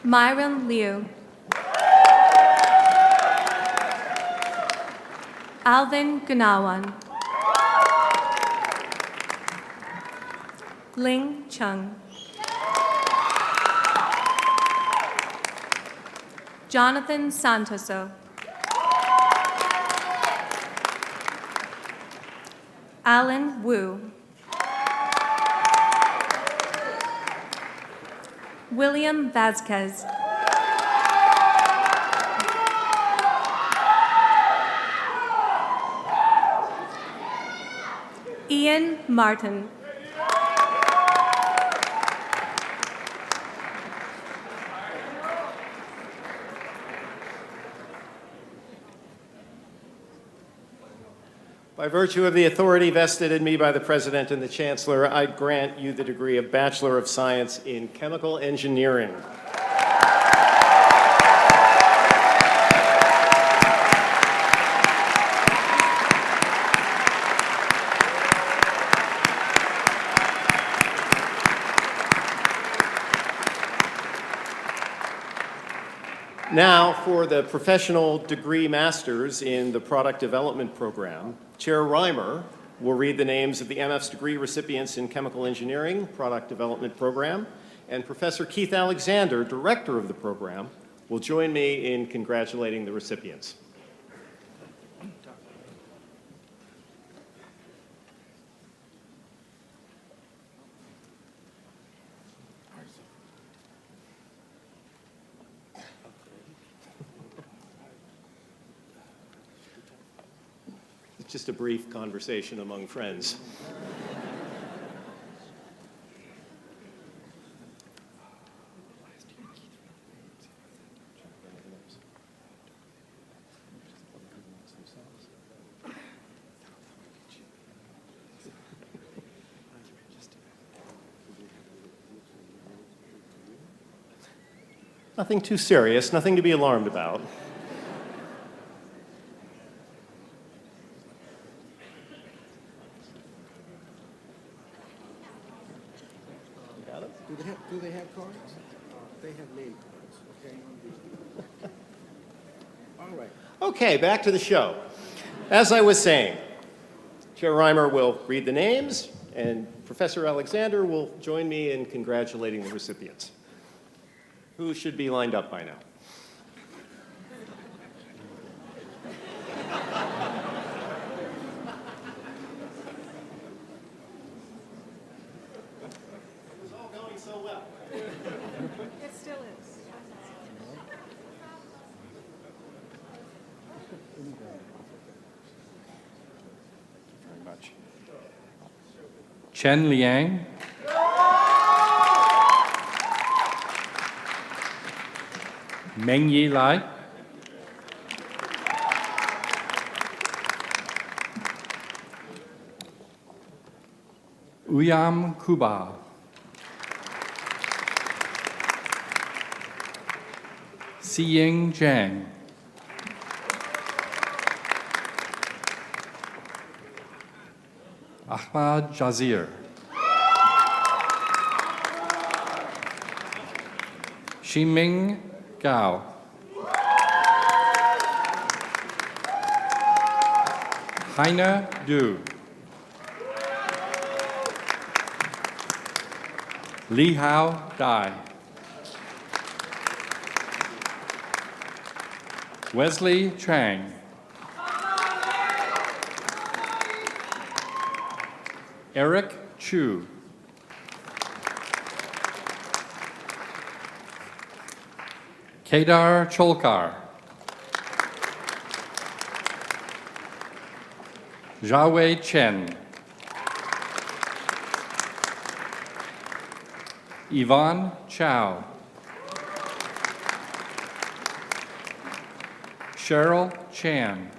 Myron Liu. Alvin Gunawan. Ling Chung. Jonathan Santoso. Alan Wu. William Vasquez. Ian Martin. By virtue of the authority vested in me by the President and the Chancellor, I grant you the degree of Bachelor of Science in Chemical Engineering. Now, for the Professional Degree Masters in the Product Development Program, Chair Reimer will read the names of the MF's degree recipients in Chemical Engineering Product Development Program, and Professor Keith Alexander, Director of the program, will join me in congratulating the recipients. Just a brief conversation among friends. Nothing too serious, nothing to be alarmed about. Do they have cards? They have name cards, okay? All right. Okay, back to the show. As I was saying, Chair Reimer will read the names, and Professor Alexander will join me in congratulating the recipients, who should be lined up by now. Chen Liang, Meng Yi Lai, Uyam Kuba, Xiying Zhang, Ahmad Jazir, Ximing Gao, Heine Du, Li Hao Dai, Wesley Chang. Eric Chu. Kedar Cholkar. Jiawei Chen. Yvonne Chow. Cheryl Chan.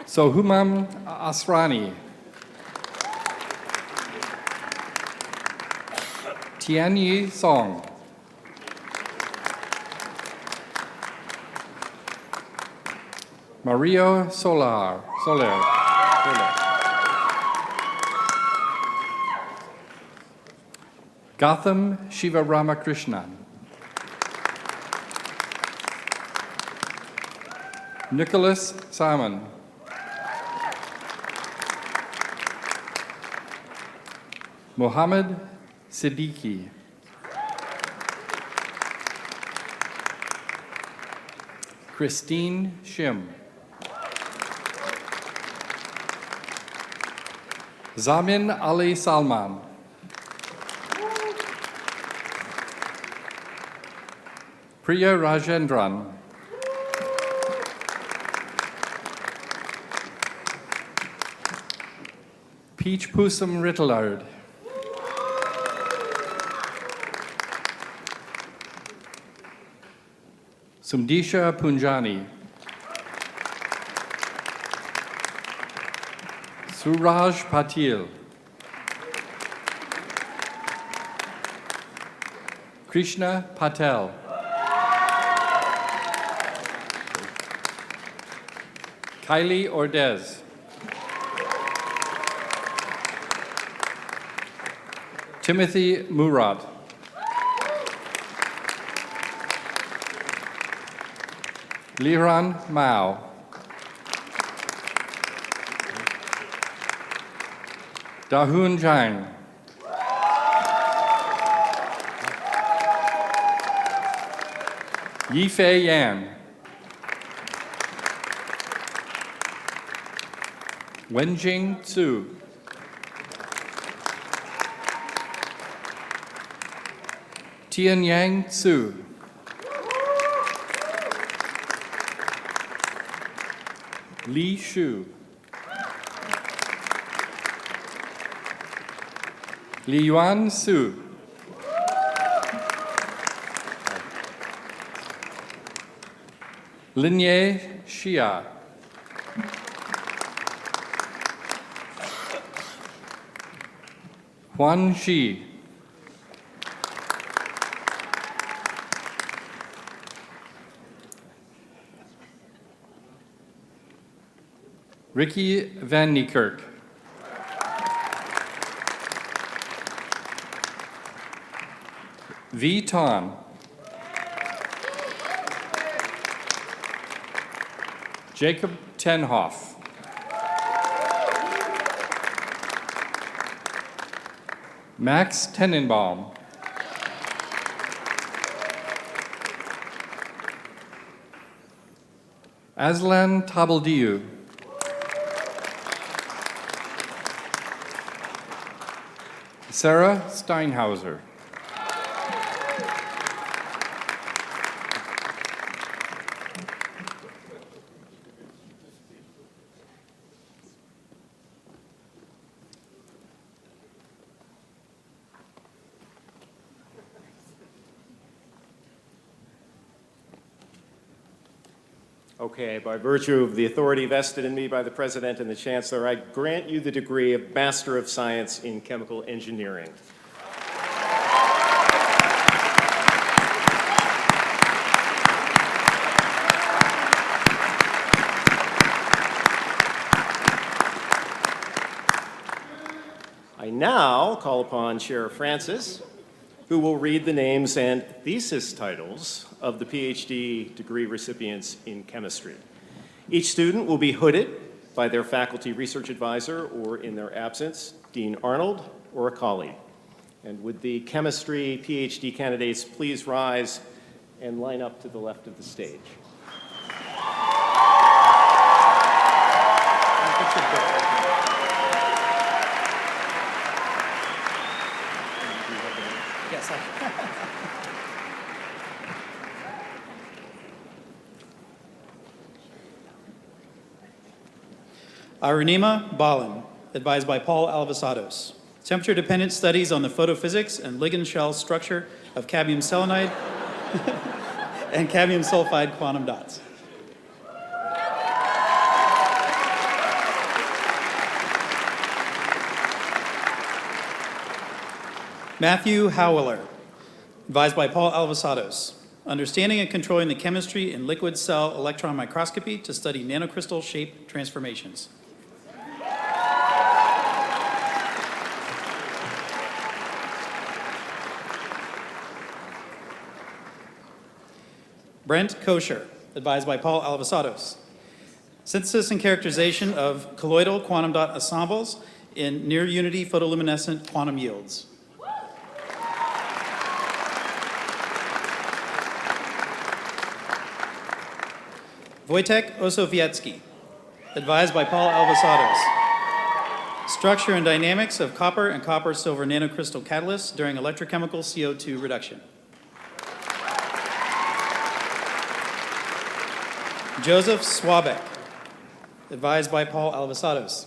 Sohumam Asrani. Tianyi Song. Mario Soler. Gotham Shiva Ramakrishnan. Nicholas Simon. Mohammed Siddiqui. Christine Shim. Zamin Ali Salman. Priya Rajendran. Peach Pusam Rittelard. Sumdisha Punjani. Suraj Patil. Krishna Patel. Kylie Ordez. Timothy Murat. Liran Mao. Dahun Jang. Yifei Yan. Wenjing Tsu. Tianyang Tsu. Li Shu. Li Yuan Su. Linye Xia. Huan Shi. Ricky Van Niekerk. V. Ton. Jacob Tenhoff. Max Tenenbaum. Aslan Tabeldiu. Sarah Steinhauser. Okay, by virtue of the authority vested in me by the President and the Chancellor, I grant you the degree of Master of Science in Chemical Engineering. I now call upon Chair Francis, who will read the names and thesis titles of the PhD degree recipients in chemistry. Each student will be hooded by their faculty research advisor or, in their absence, Dean Arnold or a colleague. And would the chemistry PhD candidates please rise and line up to the left of the stage? Yes, Arunima Balin, advised by Paul Alvasados. Temperature-dependent studies on the photophysics and ligand shell structure of cadmium selenide and cadmium sulfide quantum dots. Matthew Howler, advised by Paul Alvasados. Understanding and controlling the chemistry in liquid cell electron microscopy to study nanocrystal shape transformations. Brent Kosher, advised by Paul Alvasados. Synthesis and characterization of colloidal quantum dot ensembles in near-unity photoluminescent quantum yields. Wojtek Osowiecki, advised by Paul Alvasados. Structure and dynamics of copper and copper-silver nanocrystal catalysts during electrochemical CO2 reduction. Joseph Swabek, advised by Paul Alvasados.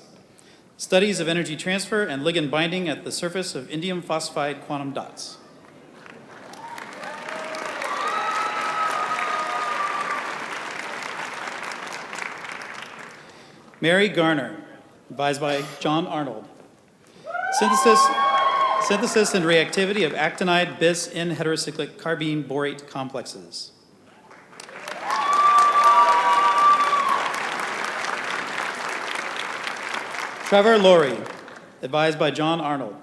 Studies of energy transfer and ligand binding at the surface of indium phosphide quantum dots. Mary Garner, advised by John Arnold. Synthesis and reactivity of actinide bis N heterocyclic carbene borate complexes. Trevor Laurie, advised by John Arnold.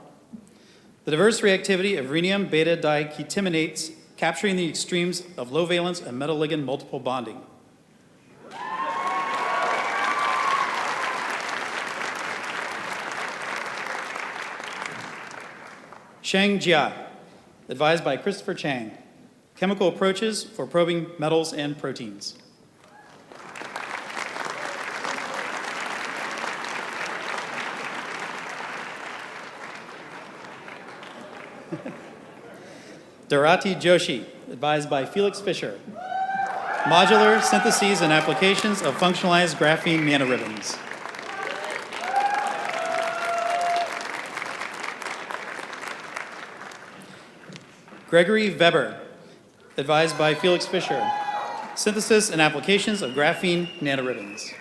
The diverse reactivity of rhenium beta diketaminates capturing the extremes of low valence and metal ligand multiple bonding. Sheng Jia, advised by Christopher Chang. Chemical approaches for probing metals and proteins. Dharati Joshi, advised by Felix Fisher. Modular syntheses and applications of functionalized graphene nanoribbons. Gregory Weber, advised by Felix Fisher. Synthesis and applications of graphene nanoribbons.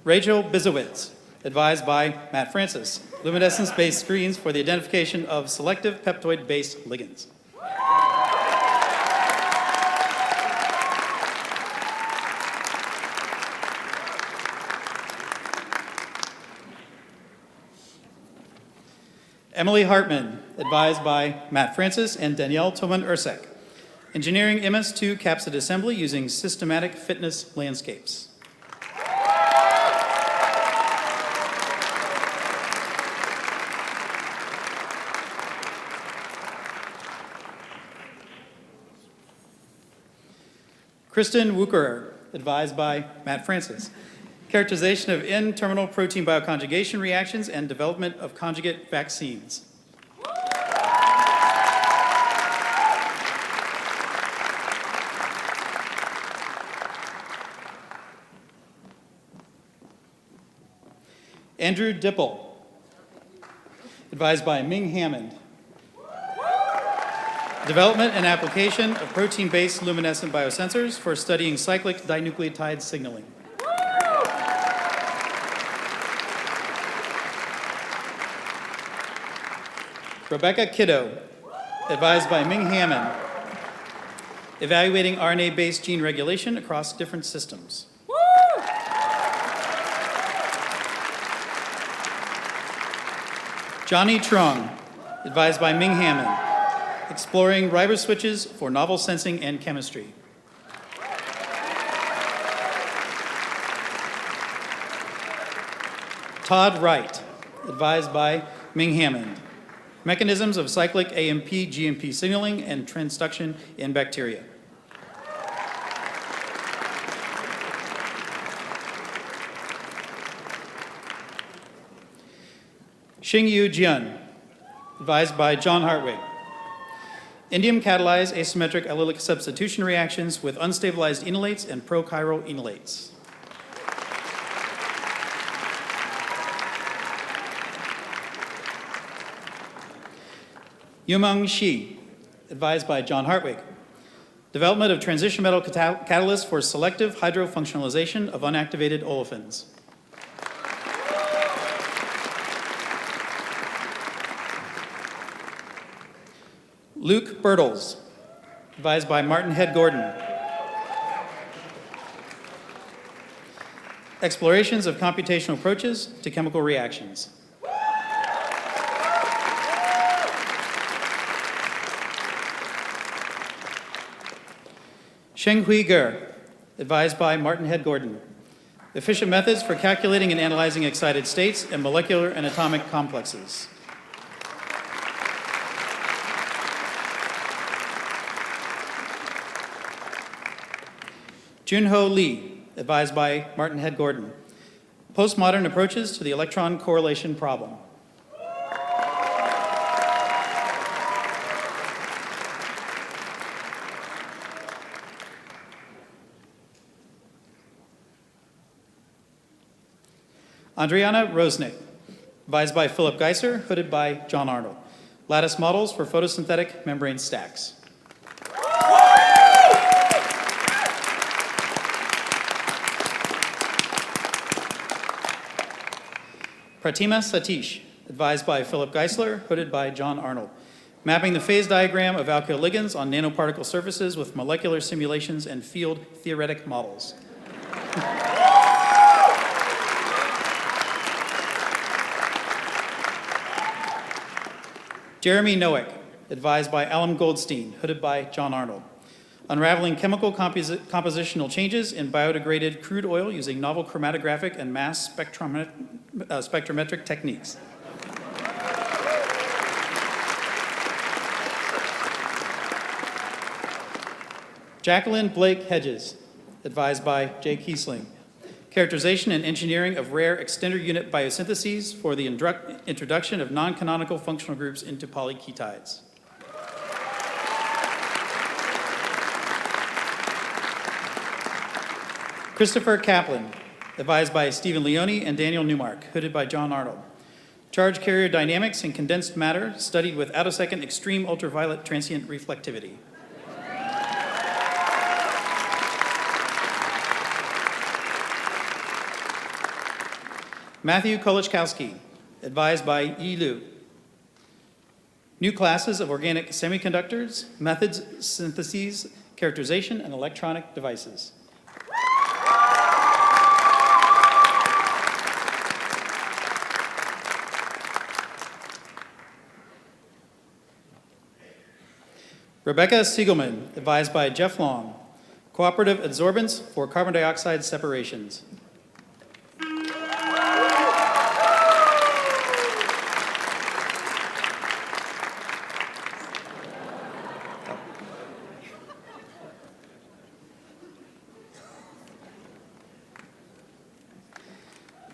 Rachel Bizowitz, advised by Matt Francis. Luminescence-based screens for the identification of selective peptoid-based ligands. Emily Hartman, advised by Matt Francis and Danielle Toman-Ursek. Engineering MS2 capsid assembly using systematic fitness landscapes. Kristen Wucherer, advised by Matt Francis. Characterization of N-terminal protein bioconjugation reactions and development of conjugate vaccines. Andrew Dipple, advised by Ming Hammond. Development and application of protein-based luminescent biosensors for studying cyclic dinucleotide signaling. Rebecca Kiddo, advised by Ming Hammond. Evaluating RNA-based gene regulation across different systems. Johnny Trung, advised by Ming Hammond. Exploring riboswitches for novel sensing and chemistry. Todd Wright, advised by Ming Hammond. Mechanisms of cyclic AMP-GMP signaling and transduction in bacteria. Xingyu Jian, advised by John Hartwig. Indium catalyzed asymmetric allylic substitution reactions with unstabilized enolates and prochiral enolates. Yumeng Shi, advised by John Hartwig. Development of transition metal catalysts for selective hydrofunctionalization of unactivated olefins. Luke Bertels, advised by Martin Head Gordon. Explorations of computational approaches to chemical reactions. Shenghui Ge, advised by Martin Head Gordon. Efficient methods for calculating and analyzing excited states and molecular and atomic complexes. Junho Lee, advised by Martin Head Gordon. Postmodern approaches to the electron correlation problem. Adriana Rosnick, advised by Philip Geiser, hooded by John Arnold. Lattice models for photosynthetic membrane stacks. Pratima Satish, advised by Philip Geisler, hooded by John Arnold. Mapping the phase diagram of alkyl ligands on nanoparticle surfaces with molecular simulations and field theoretic models. Jeremy Noack, advised by Alan Goldstein, hooded by John Arnold. Unraveling chemical compositional changes in biodegraded crude oil using novel chromatographic and mass spectrometric techniques. Jacqueline Blake Hedges, advised by Jay Kiesling. Characterization and engineering of rare extender unit biosyntheses for the introduction of non-canonical functional groups into polyketides. Christopher Kaplan, advised by Stephen Leone and Daniel Newmark, hooded by John Arnold. Charge carrier dynamics in condensed matter studied with attosecond extreme ultraviolet transient reflectivity. Matthew Kolichkowski, advised by Yi Lu. New classes of organic semiconductors, methods, syntheses, characterization, and electronic devices. Rebecca Siegelman, advised by Jeff Long. Cooperative adsorbents for carbon dioxide separations.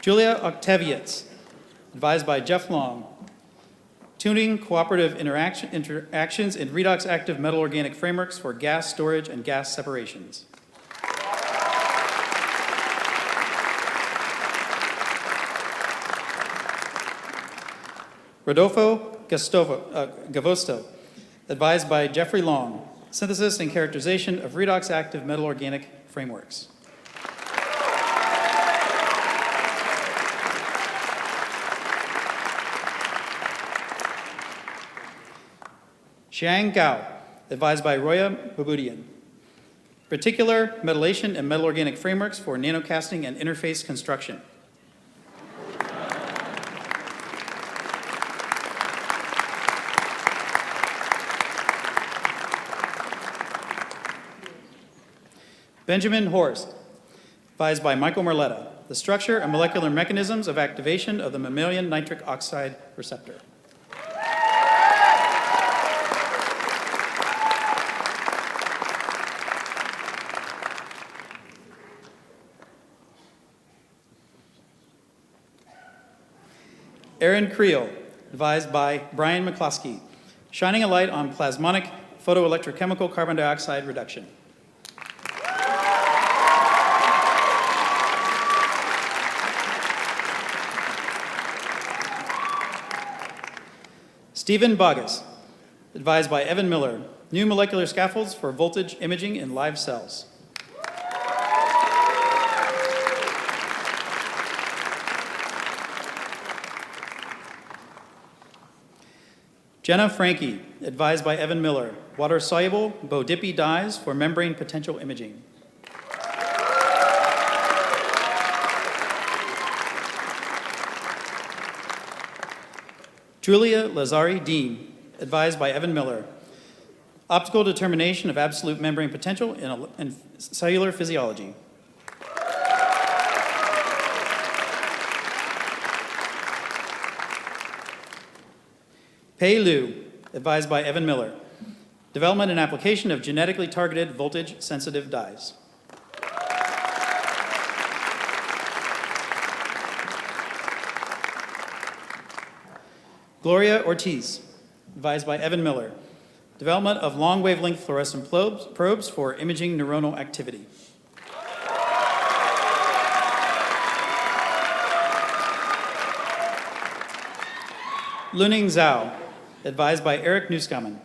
Julia Octavietz, advised by Jeff Long. Tuning cooperative interactions in redox active metal organic frameworks for gas storage and gas separations. Rodolfo Gavosto, advised by Jeffrey Long. Synthesis and characterization of redox active metal organic frameworks. Xiang Gao, advised by Roya Babudian. Particular metallation and metal organic frameworks for nanocasting and interface construction. Benjamin Horst, advised by Michael Merletta. the structure and molecular mechanisms of activation of the mammalian nitric oxide receptor. Aaron Creel, advised by Brian McCloskey, shining a light on plasmonic photoelectrochemical carbon dioxide reduction. Stephen Bogus, advised by Evan Miller, new molecular scaffolds for voltage imaging in live cells. Jenna Franke, advised by Evan Miller, water-soluble Bo-Dippy dyes for membrane potential imaging. Julia Lazari Dean, advised by Evan Miller, optical determination of absolute membrane potential in cellular physiology. Pei Liu, advised by Evan Miller, development and application of genetically targeted voltage-sensitive dyes. Gloria Ortiz, advised by Evan Miller, development of long wavelength fluorescent probes for imaging neuronal activity. Luning Zhao, advised by Eric Newskamen,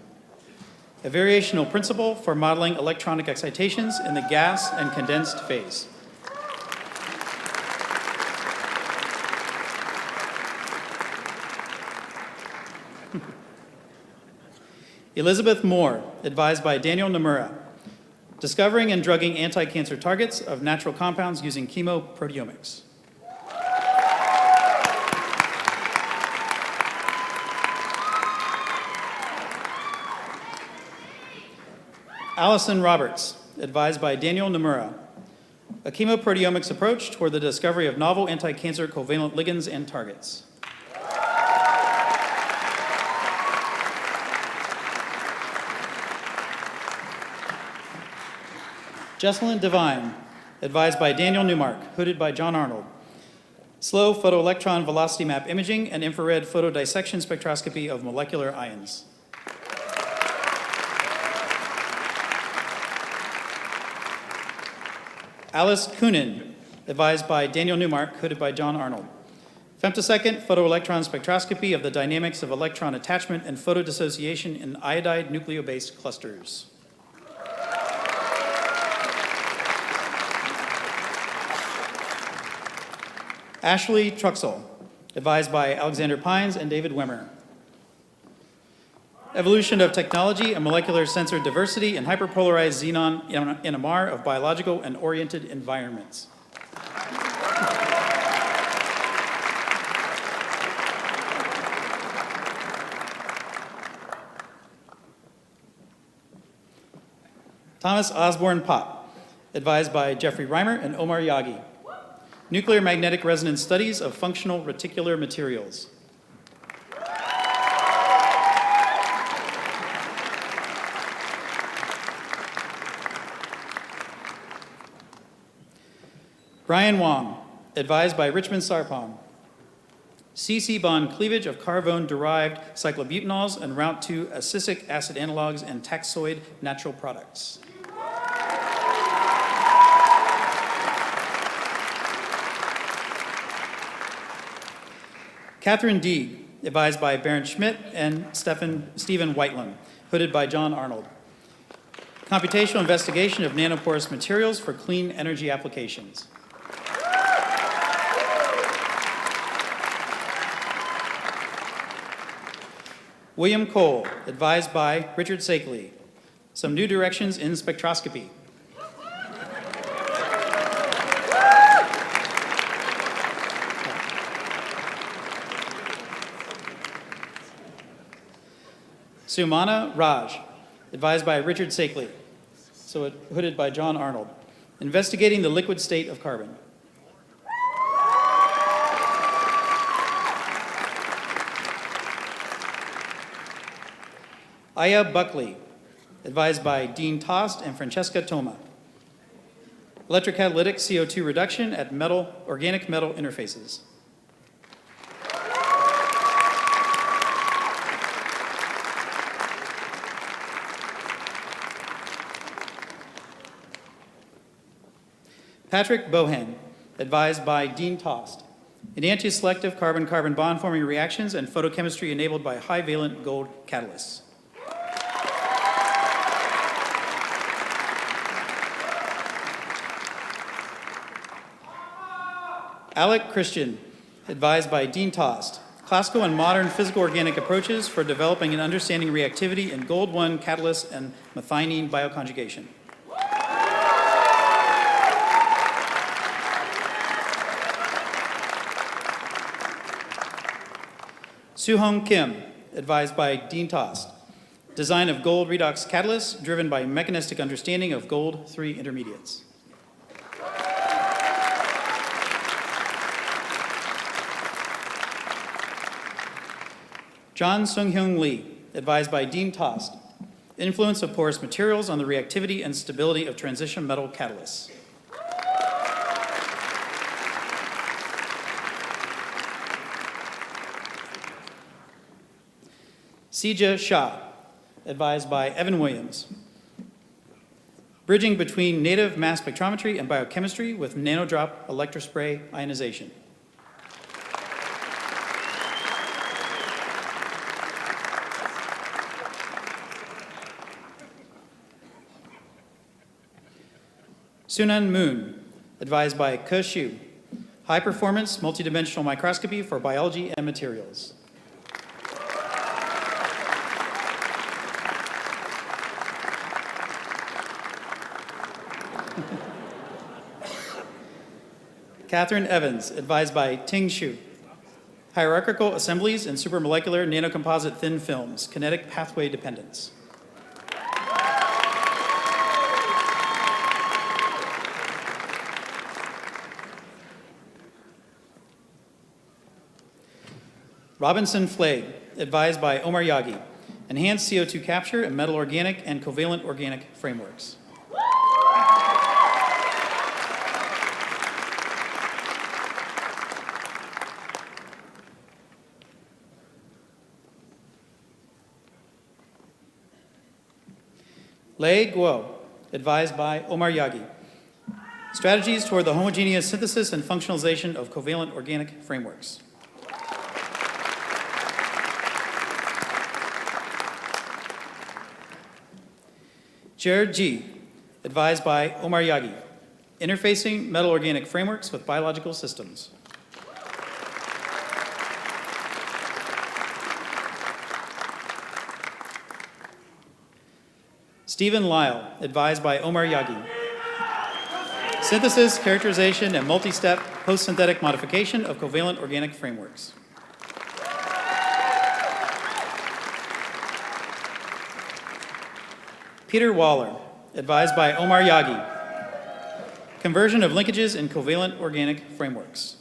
a variational principle for modeling electronic excitations in the gas and condensed phase. Elizabeth Moore, advised by Daniel Nomura, discovering and drugging anti-cancer targets of natural compounds using chemoproteomics. Allison Roberts, advised by Daniel Nomura, a chemoproteomics approach toward the discovery of novel anti-cancer covalent ligands and targets. Jesselyn Devine, advised by Daniel Newmark, hooded by John Arnold, slow photoelectron velocity map imaging and infrared photodissection spectroscopy of molecular ions. Alice Kunin, advised by Daniel Newmark, hooded by John Arnold, femtosecond photoelectron spectroscopy of the dynamics of electron attachment and photodissociation in iodide nucleobase clusters. Ashley Truxell, advised by Alexander Pines and David Wimmer. Evolution of technology and molecular sensor diversity in hyperpolarized xenon NMR of biological and oriented environments. Thomas Osborne Pop, advised by Jeffrey Reimer and Omar Yagi. Nuclear magnetic resonance studies of functional reticular materials. Brian Wong, advised by Richmond Sarpong. CC bond cleavage of carvone-derived cyclobutanols and route to acisic acid analogs and taxoid natural products. Catherine Deeg, advised by Bernd Schmidt and Stephen Whitelam, hooded by John Arnold. Computational investigation of nanoporous materials for clean energy applications. William Cole, advised by Richard Sakeley. Some new directions in spectroscopy. Sumana Raj, advised by Richard Sakeley, hooded by John Arnold, investigating the liquid state of carbon. Aya Buckley, advised by Dean Tost and Francesca Toma. Electrocatalytic CO2 reduction at organic metal interfaces. Patrick Bohan, advised by Dean Tost. Enantioselective carbon-carbon bond-forming reactions and photochemistry enabled by high-valent gold catalysts. Alec Christian, advised by Dean Tost. Classical and modern physical organic approaches for developing and understanding reactivity in gold-1 catalysts and methionine bioconjugation. Soo-Hong Kim, advised by Dean Tost. Design of gold redox catalysts driven by mechanistic understanding of gold-3 intermediates. John Sung-Hyung Lee, advised by Dean Tost. Influence of porous materials on the reactivity and stability of transition metal catalysts. Sija Shah, advised by Evan Williams. Bridging between native mass spectrometry and biochemistry with nanodrop electrospray ionization. Sunan Moon, advised by Ke Xu. High performance multidimensional microscopy for biology and materials. Catherine Evans, advised by Ting Xu. Hierarchical assemblies and supramolecular nanocomposite thin films, kinetic pathway dependence. Robinson Flagg, advised by Omar Yagi. Enhanced CO2 capture in metal organic and covalent organic frameworks. Lei Guo, advised by Omar Yagi. Strategies toward the homogeneous synthesis and functionalization of covalent organic frameworks. Jared G, advised by Omar Yagi. Interfacing metal organic frameworks with biological systems. Stephen Lyle, advised by Omar Yagi. Synthesis, characterization, and multi-step post-synthetic modification of covalent organic frameworks. Peter Waller, advised by Omar Yagi. Conversion of linkages in covalent organic frameworks.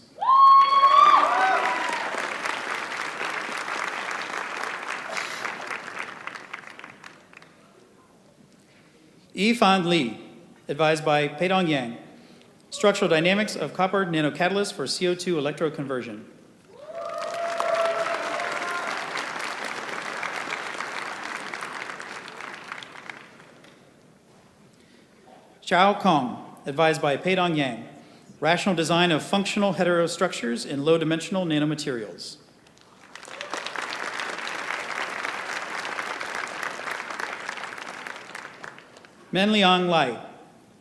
Yifan Li, advised by Peidong Yang. Structural dynamics of copper nanocatalysts for CO2 electroconversion. Xiao Kong, advised by Peidong Yang. Rational design of functional heterostructures in low-dimensional nanomaterials. Menliang Lai,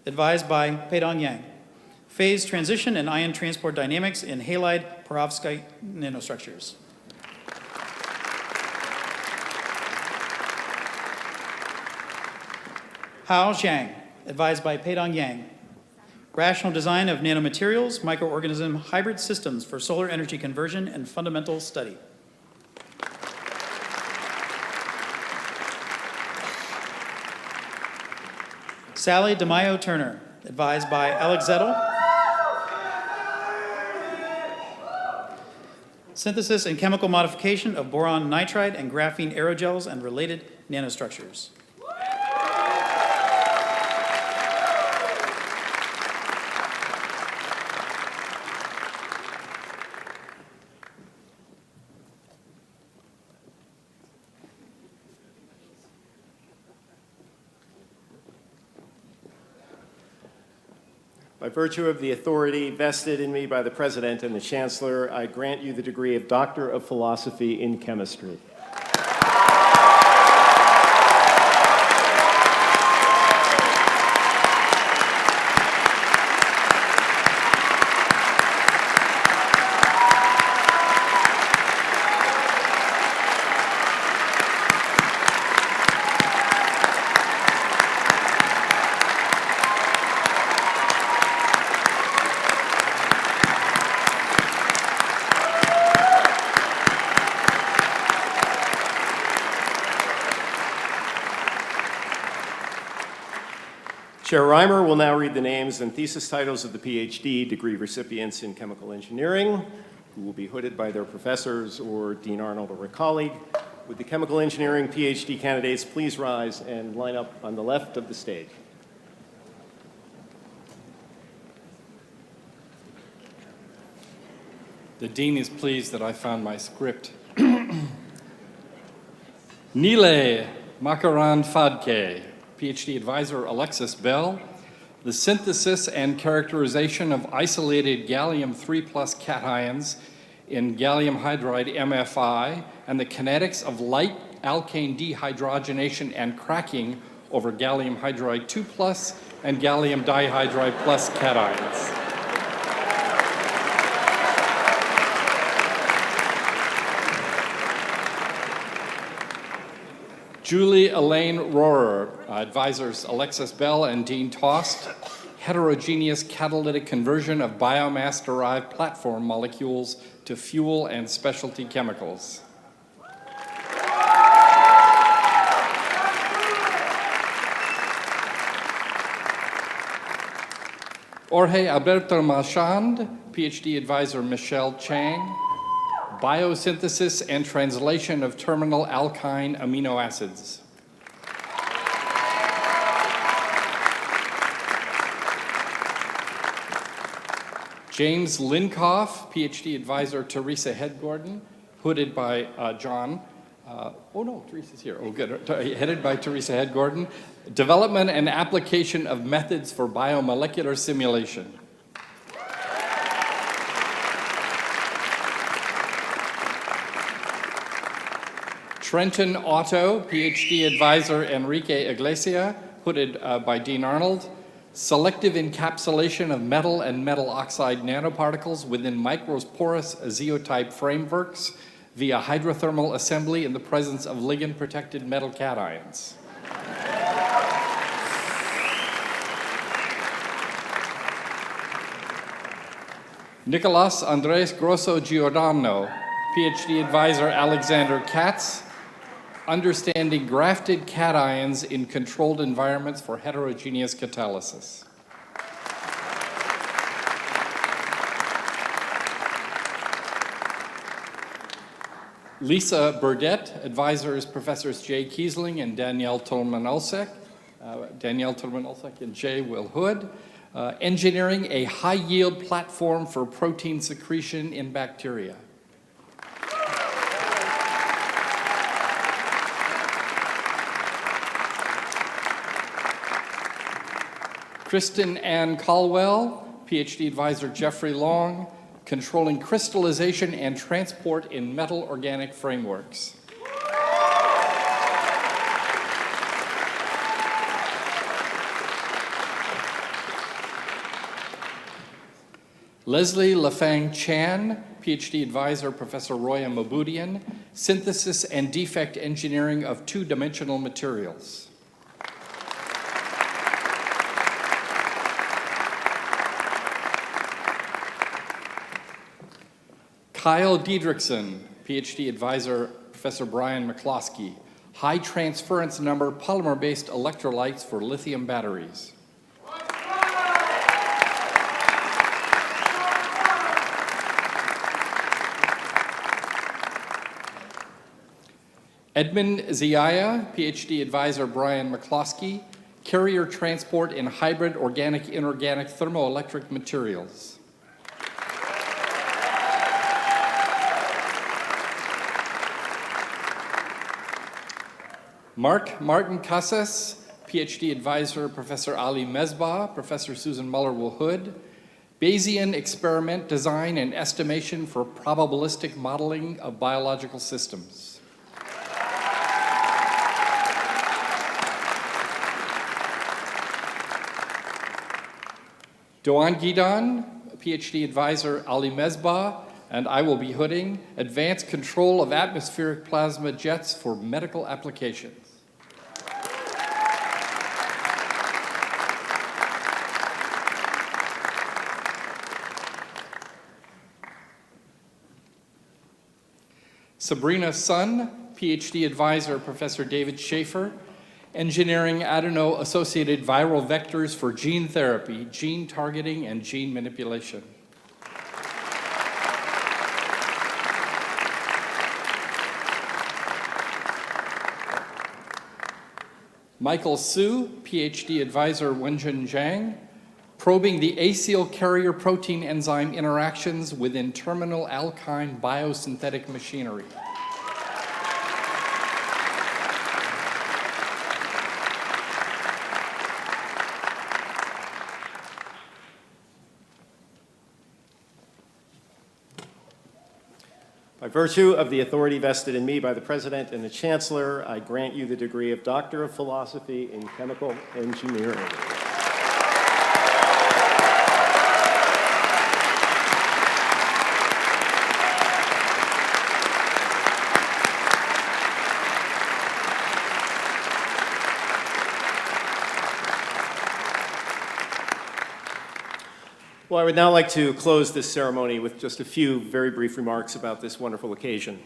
advised by Peidong Yang. Phase transition and ion transport dynamics in halide perovskite nanostructures. Hao Zhang, advised by Peidong Yang. Rational design of nanomaterials, microorganism hybrid systems for solar energy conversion and fundamental study. Sally DeMaio Turner, advised by Alex Zettel. Synthesis and chemical modification of boron nitride and graphene aerogels and related nanostructures. By virtue of the authority vested in me by the President and the Chancellor, I grant you the degree of Doctor of Philosophy in Chemistry. Chair Reimer will now read the names and thesis titles of the PhD degree recipients in chemical engineering, who will be hooded by their professors or Dean Arnold or a colleague. Would the chemical engineering PhD candidates please rise and line up on the left of the stage? The Dean is pleased that I found my script. Nile Makaran Fadke, PhD advisor Alexis Bell, the synthesis and characterization of isolated gallium 3+ cations in gallium hydride MFI, and the kinetics of light alkane dehydrogenation and cracking over gallium hydride 2+ and gallium dihydride plus cations. Julie Elaine Rohrer, advisors Alexis Bell and Dean Tost, heterogeneous catalytic conversion of biomass-derived platform molecules to fuel and specialty chemicals. Jorge Alberto Marchand, PhD advisor Michelle Chang, biosynthesis and translation of terminal alkyne amino acids. James Linkoff, PhD advisor Teresa Head-Gordon, hooded by John. Oh no, Teresa's here. Oh good, headed by Teresa Head-Gordon. Development and application of methods for biomolecular simulation. Trenton Otto, PhD advisor Enrique Iglesia, hooded by Dean Arnold. Selective encapsulation of metal and metal oxide nanoparticles within microporous azeotype frameworks via hydrothermal assembly in the presence of ligand-protected metal cations. Nicolas Andres Grosso Giordano, PhD advisor Alexander Katz, understanding grafted cations in controlled environments for heterogeneous catalysis. Lisa Burdett, advisors Professors Jay Kiesling and Danielle Tolman-Olsek. Danielle Tolman-Olsek and Jay Will Hood. Engineering a high-yield platform for protein secretion in bacteria. Kristen Ann Caldwell, PhD advisor Jeffrey Long, controlling crystallization and transport in metal organic frameworks. Leslie Lafang Chan, PhD advisor Professor Roya Mabudian, synthesis and defect engineering of two-dimensional materials. Kyle Diedrichson, PhD advisor Professor Brian McCloskey, high transference number polymer-based electrolytes for lithium batteries. Edmund Ziaya, PhD advisor Brian McCloskey, carrier transport in hybrid organic inorganic thermoelectric materials. Mark Martin Casas, PhD advisor Professor Ali Mesbah, Professor Susan Muller-Wood, Bayesian experiment design and estimation for probabilistic modeling of biological systems. Doan Gidan, PhD advisor Ali Mesbah, and I will be hooding advanced control of atmospheric plasma jets for medical applications. Sabrina Sun, PhD advisor Professor David Schaefer, engineering adeno-associated viral vectors for gene therapy, gene targeting, and gene manipulation. Michael Su, PhD advisor Wenjun Zhang, probing the acyl carrier protein enzyme interactions within terminal alkyne biosynthetic machinery. By virtue of the authority vested in me by the President and the Chancellor, I grant you the degree of Doctor of Philosophy in Chemical Engineering. Well, I would now like to close this ceremony with just a few very brief remarks about this wonderful occasion.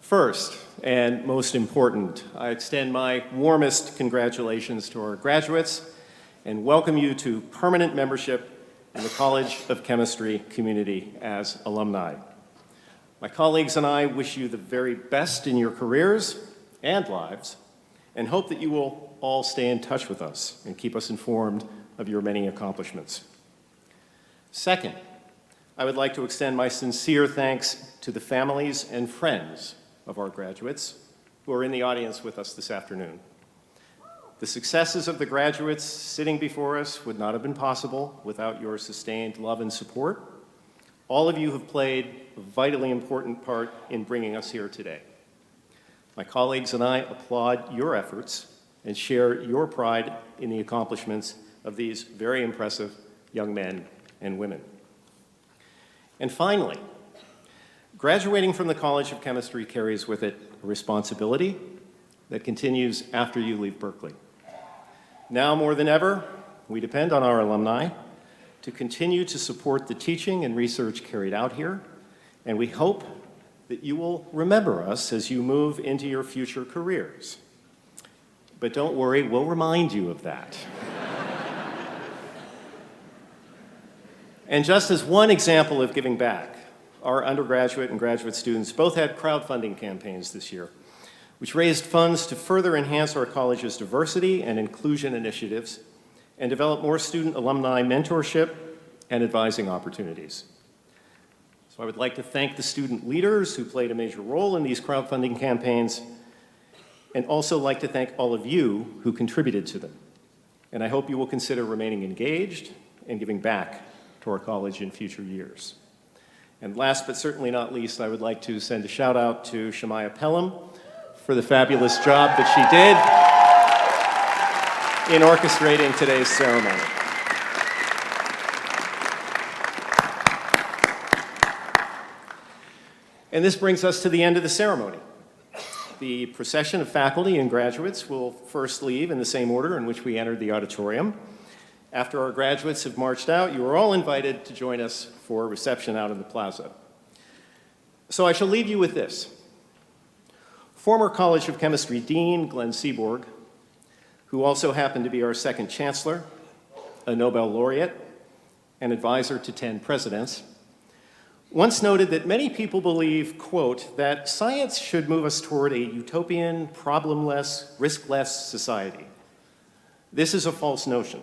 First, and most important, I extend my warmest congratulations to our graduates and welcome you to permanent membership in the College of Chemistry community as alumni. My colleagues and I wish you the very best in your careers and lives and hope that you will all stay in touch with us and keep us informed of your many accomplishments. Second, I would like to extend my sincere thanks to the families and friends of our graduates who are in the audience with us this afternoon. The successes of the graduates sitting before us would not have been possible without your sustained love and support. All of you have played a vitally important part in bringing us here today. My colleagues and I applaud your efforts and share your pride in the accomplishments of these very impressive young men and women. And finally, graduating from the College of Chemistry carries with it a responsibility that continues after you leave Berkeley. Now more than ever, we depend on our alumni to continue to support the teaching and research carried out here, and we hope that you will remember us as you move into your future careers. But don't worry, we'll remind you of that. And just as one example of giving back, our undergraduate and graduate students both had crowdfunding campaigns this year, which raised funds to further enhance our college's diversity and inclusion initiatives and develop more student alumni mentorship and advising opportunities. So I would like to thank the student leaders who played a major role in these crowdfunding campaigns, and also like to thank all of you who contributed to them. And I hope you will consider remaining engaged and giving back to our college in future years. And last but certainly not least, I would like to send a shout out to Shemaya Pelham for the fabulous job that she did in orchestrating today's ceremony. And this brings us to the end of the ceremony. The procession of faculty and graduates will first leave in the same order in which we entered the auditorium. After our graduates have marched out, you are all invited to join us for a reception out in the plaza. So I shall leave you with this. Former College of Chemistry Dean Glenn Seaborg, who also happened to be our second chancellor, a Nobel laureate, and advisor to 10 presidents, once noted that many people believe, quote, that science should move us toward a utopian, problemless, riskless society. This is a false notion.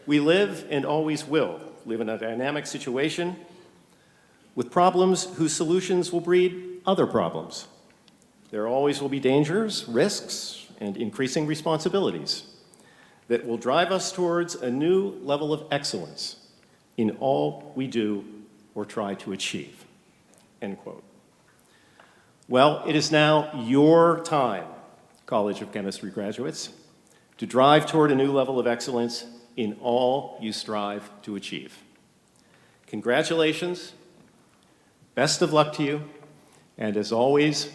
We live and always will live in a dynamic situation with problems whose solutions will breed other problems. There always will be dangers, risks, and increasing responsibilities that will drive us towards a new level of excellence in all we do or try to achieve, end quote. Well, it is now your time, College of Chemistry graduates, to drive toward a new level of excellence in all you strive to achieve. Congratulations, best of luck to you, and as always,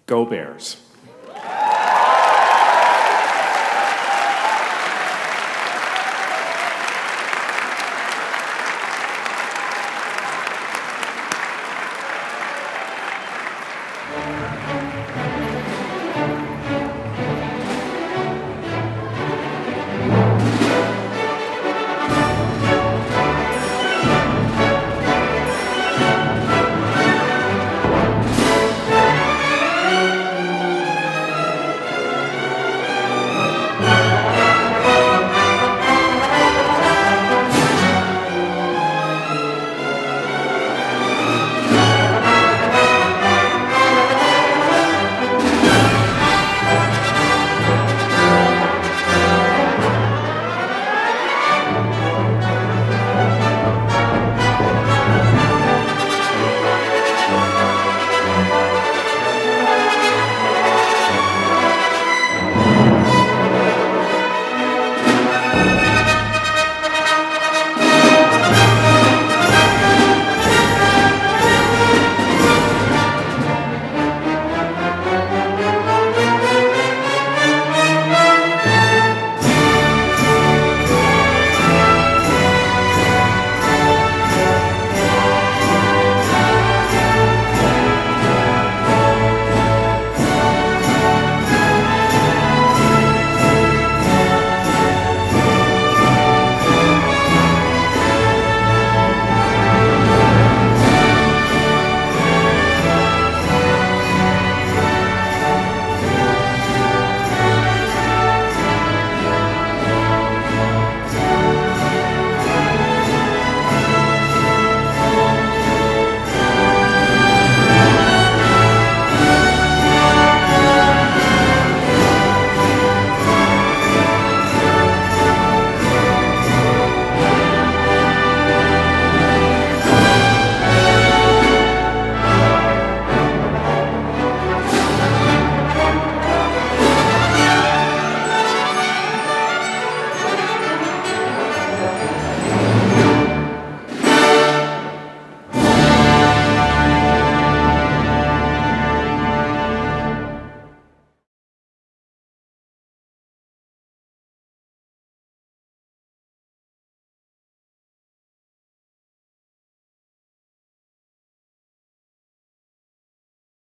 go Bears.